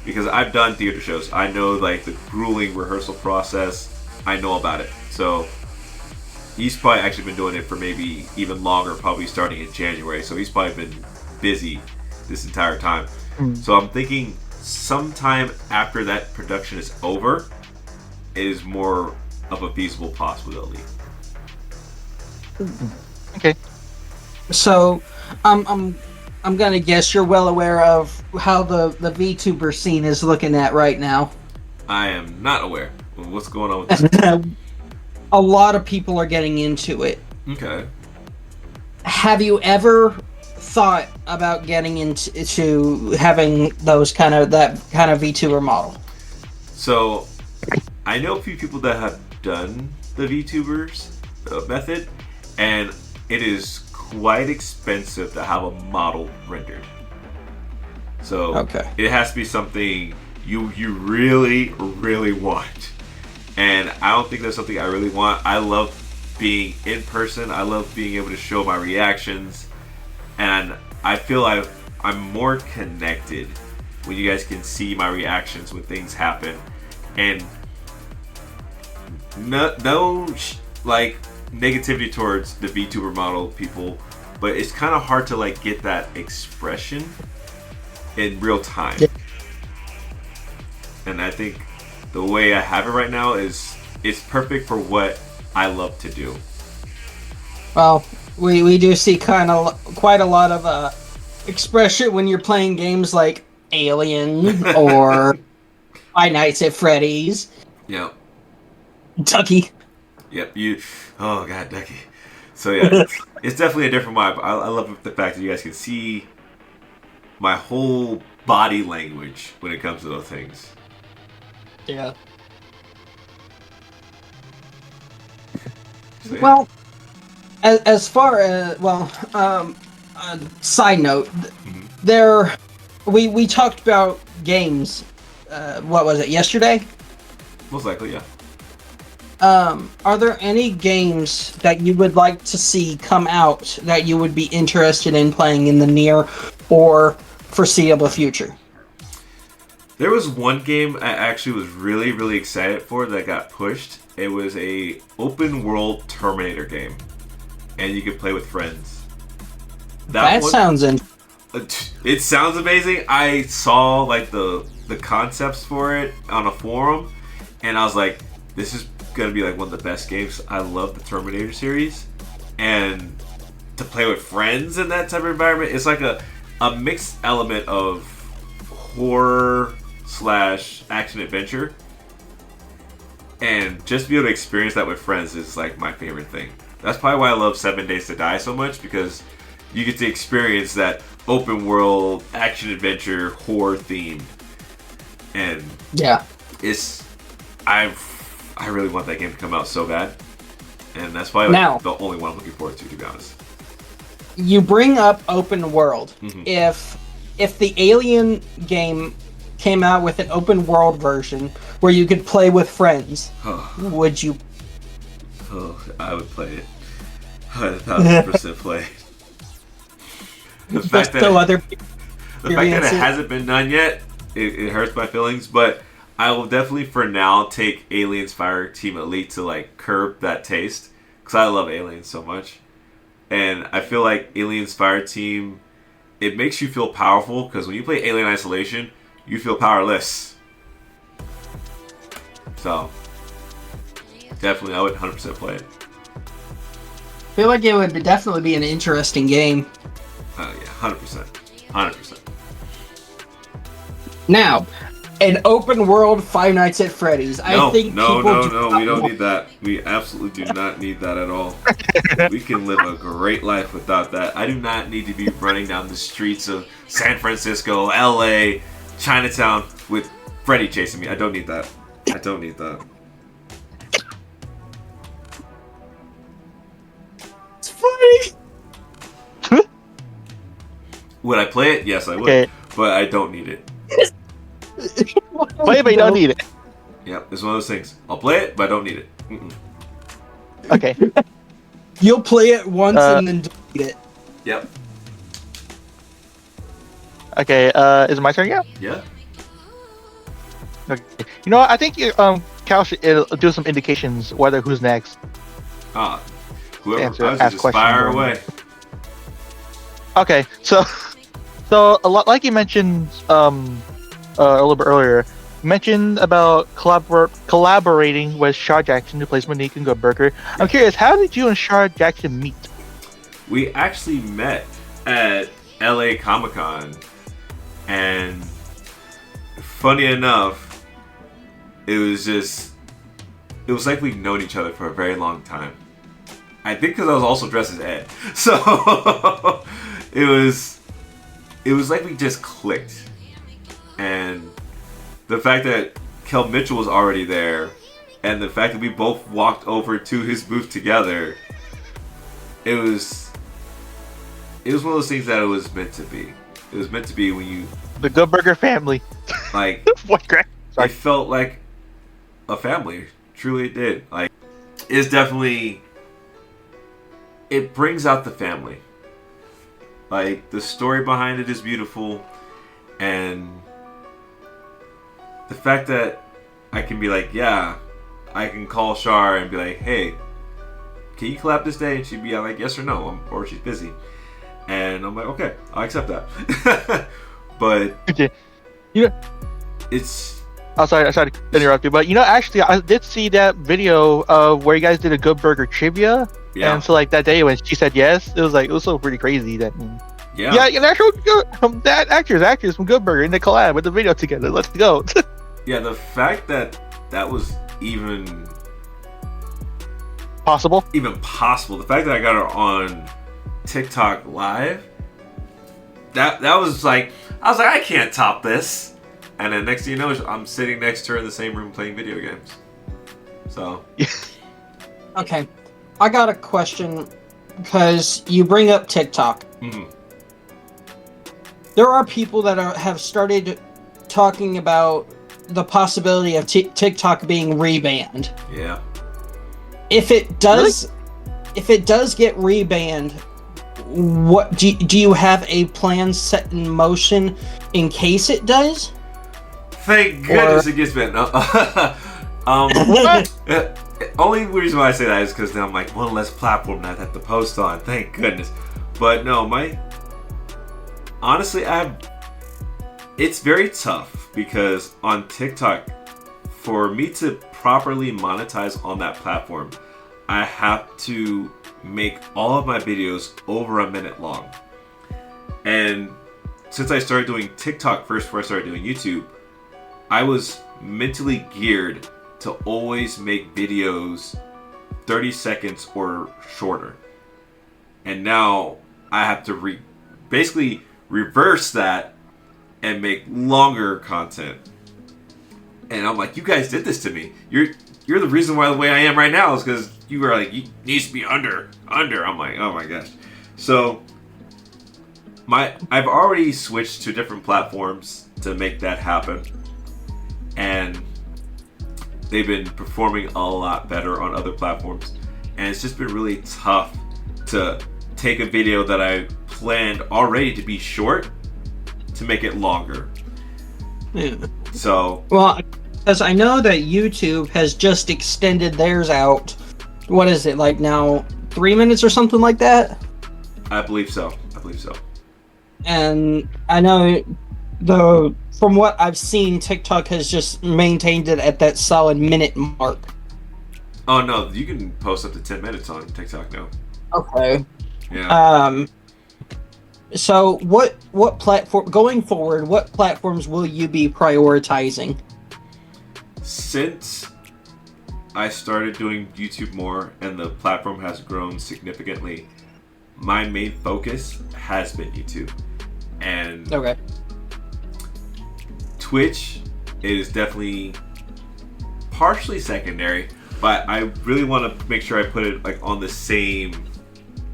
Because I've done theater shows. I know like the grueling rehearsal process. I know about it. So he's probably actually been doing it for maybe even longer, probably starting in January. So he's probably been busy this entire time. So I'm thinking sometime after that production is over is more of a feasible possibility. Okay. So I'm gonna guess you're well aware of how the VTuber scene is looking at right now. I am not aware. What's going on with this? A lot of people are getting into it. Okay. Have you ever thought about getting into having that kind of VTuber model? So I know a few people that have done the VTubers method, and it is quite expensive to have a model rendered. So it has to be something you really, really want. And I don't think that's something I really want. I love being in person. I love being able to show my reactions. And I feel I'm more connected when you guys can see my reactions when things happen. And no like negativity towards the VTuber model people, but it's kind of hard to like get that expression in real time. And I think the way I have it right now is it's perfect for what I love to do. Well, we do see quite a lot of expression when you're playing games like Alien or Five Nights at Freddy's. Yep. Ducky. Yep. Oh god, Ducky. So yeah, it's definitely a different vibe. I love the fact that you guys can see my whole body language when it comes to those things. Yeah. So, yeah. Well, as far as side note, we talked about games. What was it, yesterday? Most likely, yeah. Are there any games that you would like to see come out that you would be interested in playing in the near or foreseeable future? There was one game I actually was really, really excited for that got pushed. It was a open world Terminator game, and you could play with friends. That sounds it sounds amazing. I saw like the concepts for it on a forum, and I was like, this is gonna be like one of the best games. I love the Terminator series, and to play with friends in that type of environment. It's like a mixed element of horror / action adventure, and just to be able to experience that with friends is like my favorite thing. That's probably why I love 7 Days to Die so much, because you get to experience that open world action adventure horror theme, and Yeah. I really want that game to come out so bad, and that's probably Now- the only one I'm looking forward to be honest. You bring up open world. Mhm. If the Alien game came out with an open world version where you could play with friends, would you? Oh, I would play it. 1,000% play it. The fact that it hasn't been done yet, it hurts my feelings, but I will definitely for now take Aliens Fireteam Elite to like curb that taste, because I love Aliens so much. And I feel like Aliens Fireteam, it makes you feel powerful, because when you play Alien Isolation, you feel powerless. So, definitely, I would 100% play it. I feel like it would definitely be an interesting game. Yeah, 100%. 100%. Now, an open world Five Nights at Freddy's. No, I think no, people we don't need that. We absolutely do not need that at all. We can live a great life without that. I do not need to be running down the streets of San Francisco, LA, Chinatown with Freddy chasing me. I don't need that. I don't need that. It's funny. Would I play it? Yes, I would. Okay. But I don't need it. Play it, but you don't need it. Yep, it's one of those things. I'll play it, but I don't need it. Mm-mm. Okay. You'll play it once and then delete it. Yep. Okay. Is it my turn yet? Yeah. Okay. You know what? I think Cal should do some indications whether who's next. Whoever Answer, I was ask just questions fire or- away. Okay, so a lot like you mentioned a little bit earlier, you mentioned about collaborating with Shaw Jackson, who plays Monique in GoodBurger. I'm curious, how did you and Shaw Jackson meet? We actually met at LA Comic Con, and funny enough, it was like we'd known each other for a very long time. I think because I was also dressed as Ed, so it was like we just clicked, and the fact that Kel Mitchell was already there, and the fact that we both walked over to his booth together, it was one of those things that it was meant to be. It was meant to be when you The GoodBurger family. like. What crap? Sorry. It felt like a family. Truly, it did. Like, it's definitely. It brings out the family. Like, the story behind it is beautiful, and the fact that I can be like, yeah, I can call Shar and be like, hey, can you collab this day? And she'd be like, yes or no, or she's busy. And I'm like, okay, I'll accept that. But Okay. You know, it's. oh, sorry to interrupt you, but you know, actually, I did see that video of where you guys did a GoodBurger trivia, Yeah. and so like that day when she said yes, it was so pretty crazy that. Yeah. Yeah, an actual that actors from GoodBurger in the collab with the video together. Let's go. Yeah, the fact that was even Possible. the fact that I got her on TikTok live, that was like, I was like, I can't top this. And then next thing you know, I'm sitting next to her in the same room playing video games. So Okay, I got a question because you bring up TikTok. mhm. There are people that have started talking about the possibility of TikTok being rebanned. Yeah. If it does, get rebanned, what do you have a plan set in motion in case it does? Thank goodness it gets banned. No. Only reason why I say that is because now I'm like, one less platform that I have to post on. Thank goodness. But no, honestly, it's very tough because on TikTok, for me to properly monetize on that platform, I have to make all of my videos over a minute long. And since I started doing TikTok first before I started doing YouTube, I was mentally geared to always make videos 30 seconds or shorter. And now I have to basically reverse that and make longer content. And I'm like, you guys did this to me. You're the reason why the way I am right now is because you were like, you needs to be under. I'm like, oh my gosh. So I've already switched to different platforms to make that happen. And they've been performing a lot better on other platforms. And it's just been really tough to take a video that I planned already to be short to make it longer. Yeah. So, well, because I know that YouTube has just extended theirs out. What is it, like now 3 minutes or something like that? I believe so. And I know from what I've seen, TikTok has just maintained it at that solid minute mark. Oh no, you can post up to 10 minutes on TikTok now. Okay. Yeah. So what platform going forward? What platforms will you be prioritizing? Since I started doing YouTube more and the platform has grown significantly, my main focus has been YouTube. And okay. Twitch is definitely partially secondary, but I really want to make sure I put it like on the same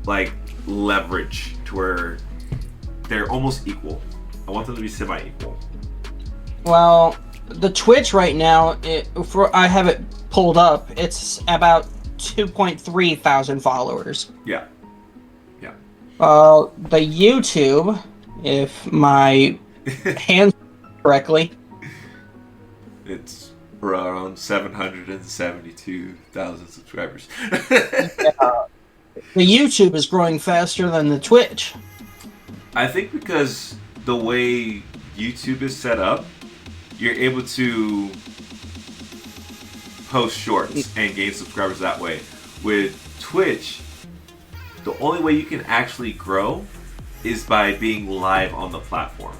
like leverage to where they're almost equal. I want them to be semi-equal. Well, the Twitch right now, I have it pulled up. It's about 2.3 thousand followers. Yeah. The YouTube, if my hands correctly, it's around 772,000 subscribers. the YouTube is growing faster than the Twitch. I think because the way YouTube is set up, you're able to post shorts and gain subscribers that way. With Twitch, the only way you can actually grow is by being live on the platform.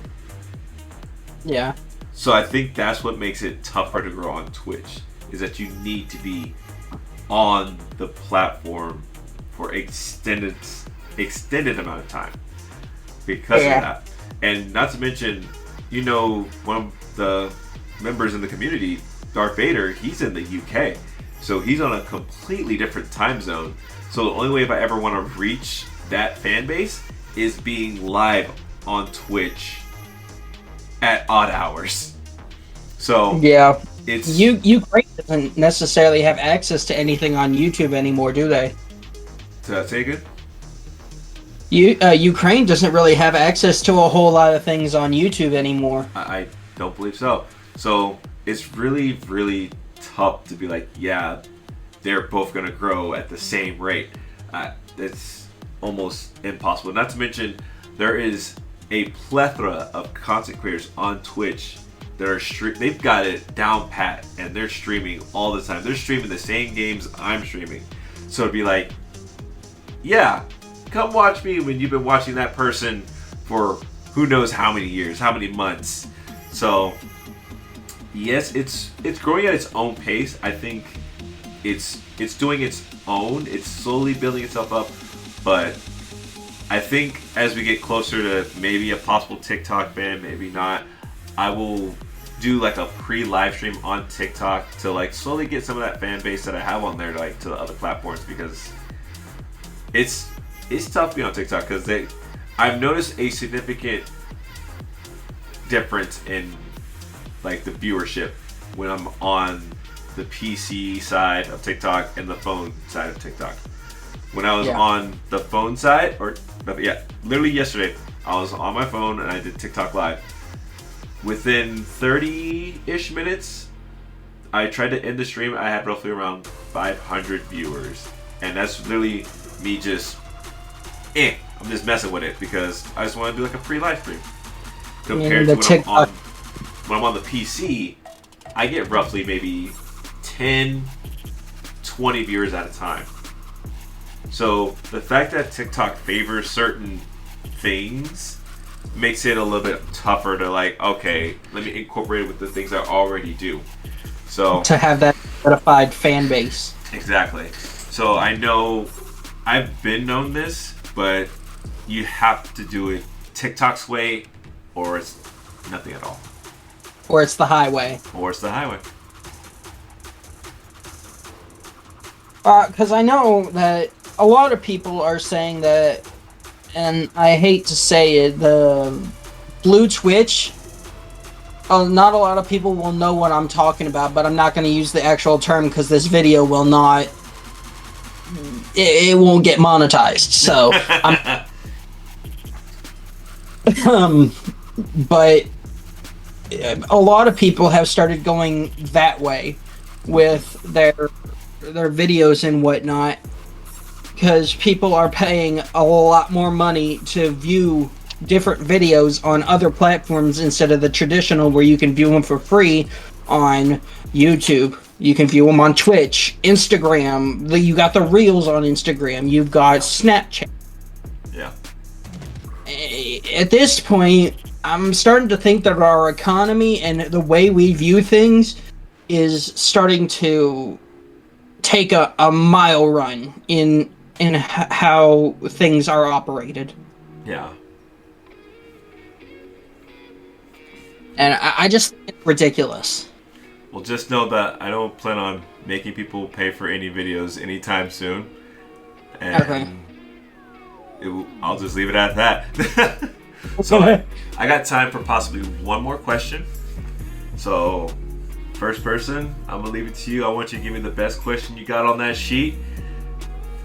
Yeah. So I think that's what makes it tougher to grow on Twitch, is that you need to be on the platform for extended amount of time because of that. And not to mention, one of the members in the community, Darth Vader, he's in the UK. So he's on a completely different time zone. So the only way if I ever want to reach that fan base is being live on Twitch at odd hours. So yeah, it's Ukraine doesn't necessarily have access to anything on YouTube anymore, do they? Did I say good? Ukraine doesn't really have access to a whole lot of things on YouTube anymore. I don't believe so. So it's really, really tough to be like, yeah, they're both going to grow at the same rate. It's almost impossible. Not to mention, there is a plethora of content creators on Twitch that are they've got it down pat, and they're streaming all the time. They're streaming the same games I'm streaming. So it'd be like, yeah, come watch me when you've been watching that person for who knows how many years, how many months. So yes, it's growing at its own pace. I think it's doing its own. It's slowly building itself up, but I think as we get closer to maybe a possible TikTok ban, maybe not, I will do like a pre-live stream on TikTok to like slowly get some of that fan base that I have on there to like to the other platforms, because it's tough to be on TikTok because I've noticed a significant difference in like the viewership when I'm on the PC side of TikTok and the phone side of TikTok. When I was on the phone side, literally yesterday, I was on my phone and I did TikTok live. Within 30-ish minutes, I tried to end the stream. I had roughly around 500 viewers, and that's literally me just, I'm just messing with it because I just want to do like a free live stream. Compared to when I'm on the PC, I get roughly maybe 10, 20 viewers at a time. So the fact that TikTok favors certain things makes it a little bit tougher to like, okay, let me incorporate it with the things I already do. So to have that certified fan base. Exactly. So I know I've been known this, but you have to do it TikTok's way, or it's nothing at all. Or it's the highway. Or it's the highway. Because I know that a lot of people are saying that, and I hate to say it, the blue Twitch. Not a lot of people will know what I'm talking about, but I'm not going to use the actual term because this video will not. It won't get monetized. So, but a lot of people have started going that way with their videos and whatnot, because people are paying a lot more money to view different videos on other platforms instead of the traditional where you can view them for free on YouTube. You can view them on Twitch, Instagram. You got the Reels on Instagram. You've got Snapchat. Yeah. At this point, I'm starting to think that our economy and the way we view things is starting to take a mile run in how things are operated. Yeah. And I just think it's ridiculous. Well, just know that I don't plan on making people pay for any videos anytime soon. And Okay. I'll just leave it at that. So I got time for possibly one more question. So first person, I'm going to leave it to you. I want you to give me the best question you got on that sheet.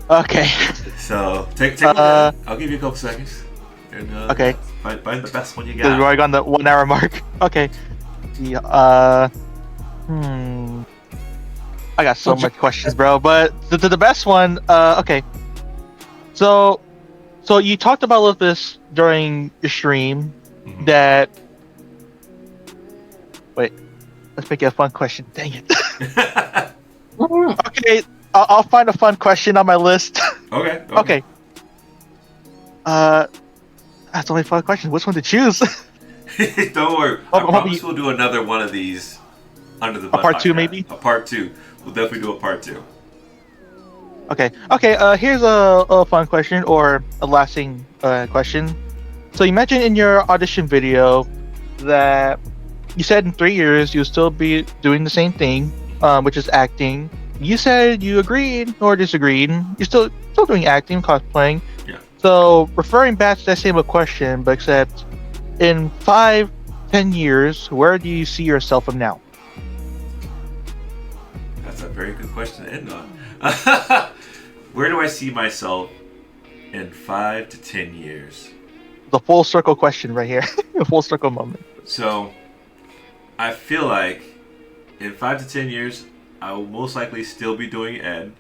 Okay. So take a minute. I'll give you a couple seconds. And, okay. Find the best one you We're got. already on the 1 hour mark. Okay. Yeah, I got so much questions, bro. But the best one, okay. So you talked about all of this during your stream. Mhm. That. Wait, let's make it a fun question. Dang it. Okay, I'll find a fun question on my list. Okay. Okay. That's only fun question. Which one to choose? Don't worry. I promise we'll do another one of these under the A part 2 podcast. maybe? A part 2. We'll definitely do a part 2. Okay. Here's a fun question or a lasting question. So you mentioned in your audition video that you said in 3 years you'll still be doing the same thing, which is acting. You said you agreed or disagreed. You're still doing acting, cosplaying. Yeah. So referring back to that same question, but except in 5-10 years, where do you see yourself from now? That's a very good question to end on. Where do I see myself in 5 to 10 years? The full circle question right here. A full circle moment. So, I feel like in 5 to 10 years, I will most likely still be doing Ed.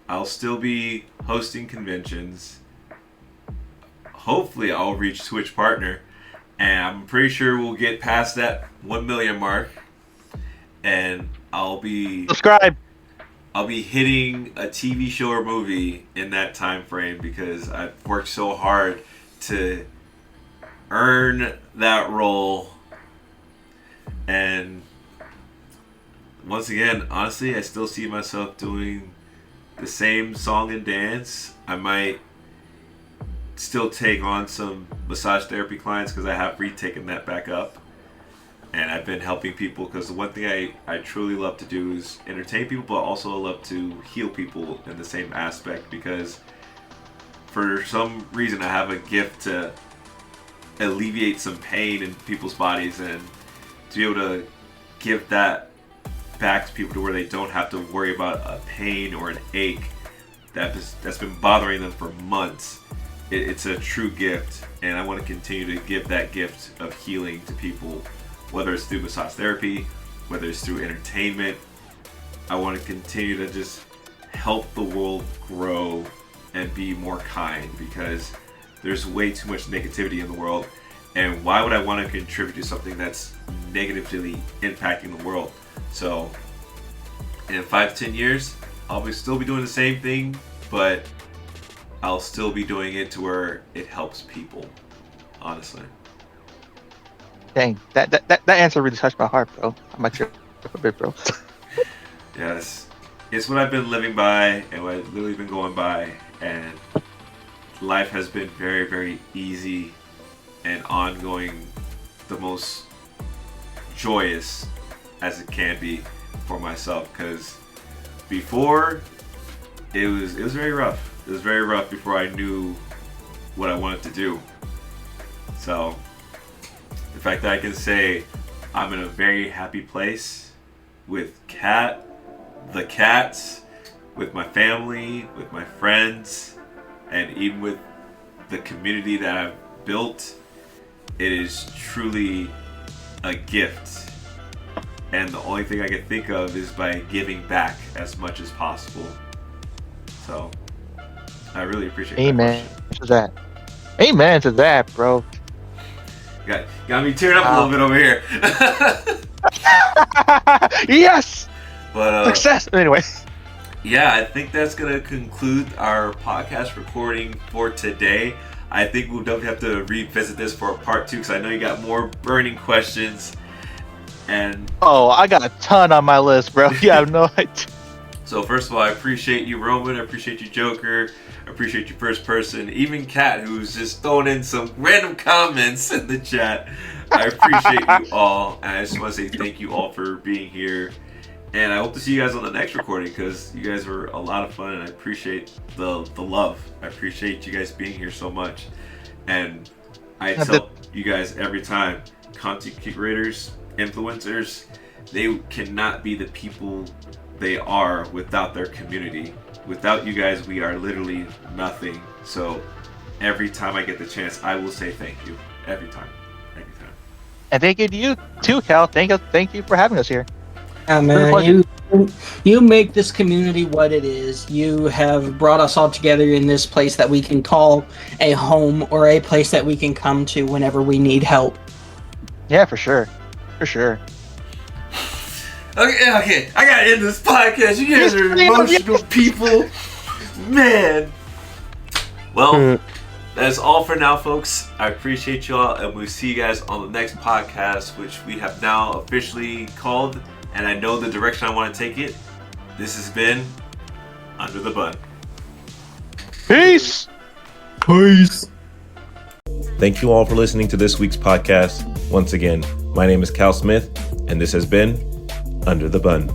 I'll still be hosting conventions. Hopefully, I'll reach Twitch partner. And I'm pretty sure we'll get past that 1 million mark. And I'll be Subscribe. hitting a TV show or movie in that time frame because I've worked so hard to earn that role. And once again, honestly, I still see myself doing the same song and dance. I might still take on some massage therapy clients because I have retaken that back up. And I've been helping people because the one thing I truly love to do is entertain people, but also love to heal people in the same aspect because for some reason I have a gift to alleviate some pain in people's bodies and to be able to give that back to people to where they don't have to worry about a pain or an ache that's been bothering them for months. It's a true gift, and I want to continue to give that gift of healing to people, whether it's through massage therapy, whether it's through entertainment. I want to continue to just help the world grow and be more kind because there's way too much negativity in the world. And why would I want to contribute to something that's negatively impacting the world? So in 5 to 10 years, I'll still be doing the same thing but I'll still be doing it to where it helps people, honestly. Dang, that answer really touched my heart, bro. I might trip a bit, bro. Yes, it's what I've been living by and what I've literally been going by, and life has been very, very easy and ongoing, the most joyous as it can be for myself, because before it was very rough. It was very rough before I knew what I wanted to do. So the fact that I can say I'm in a very happy place with the cats, with my family, with my friends, and even with the community that I've built, it is truly a gift. And the only thing I can think of is by giving back as much as possible. So I really appreciate Amen that to that. Amen to that, bro. Got me tearing up a little bit over here. Yes! But Success! Anyway. yeah, I think that's going to conclude our podcast recording for today. I think we'll definitely have to revisit this for a part 2, because I know you got more burning questions. And I got a ton on my list, bro. You have no idea. so first of all, I appreciate you, Roman. I appreciate you, Joker. I appreciate you, First Person. Even Kat, who's just throwing in some random comments in the chat. I appreciate you all. And I just want to say thank you all for being here. And I hope to see you guys on the next recording, because you guys were a lot of fun, and I appreciate the love. I appreciate you guys being here so much. And I tell you guys every time, content creators, influencers, they cannot be the people they are without their community. Without you guys, we are literally nothing. So every time I get the chance, I will say thank you. Every time. And thank you to you too, Cal. Thank you for having us here. Yeah, man, you make this community what it is. You have brought us all together in this place that we can call a home, or a place that we can come to whenever we need help. Yeah, for sure. For sure. Okay, I gotta end this podcast. You guys are emotional people. Man. Well, that's all for now, folks. I appreciate you all, and we'll see you guys on the next podcast, which we have now officially called, and I know the direction I want to take it. This has been Under the Bun. Peace! Peace! Thank you all for listening to this week's podcast. Once again, my name is Cal Smith, and this has been Under the Bun.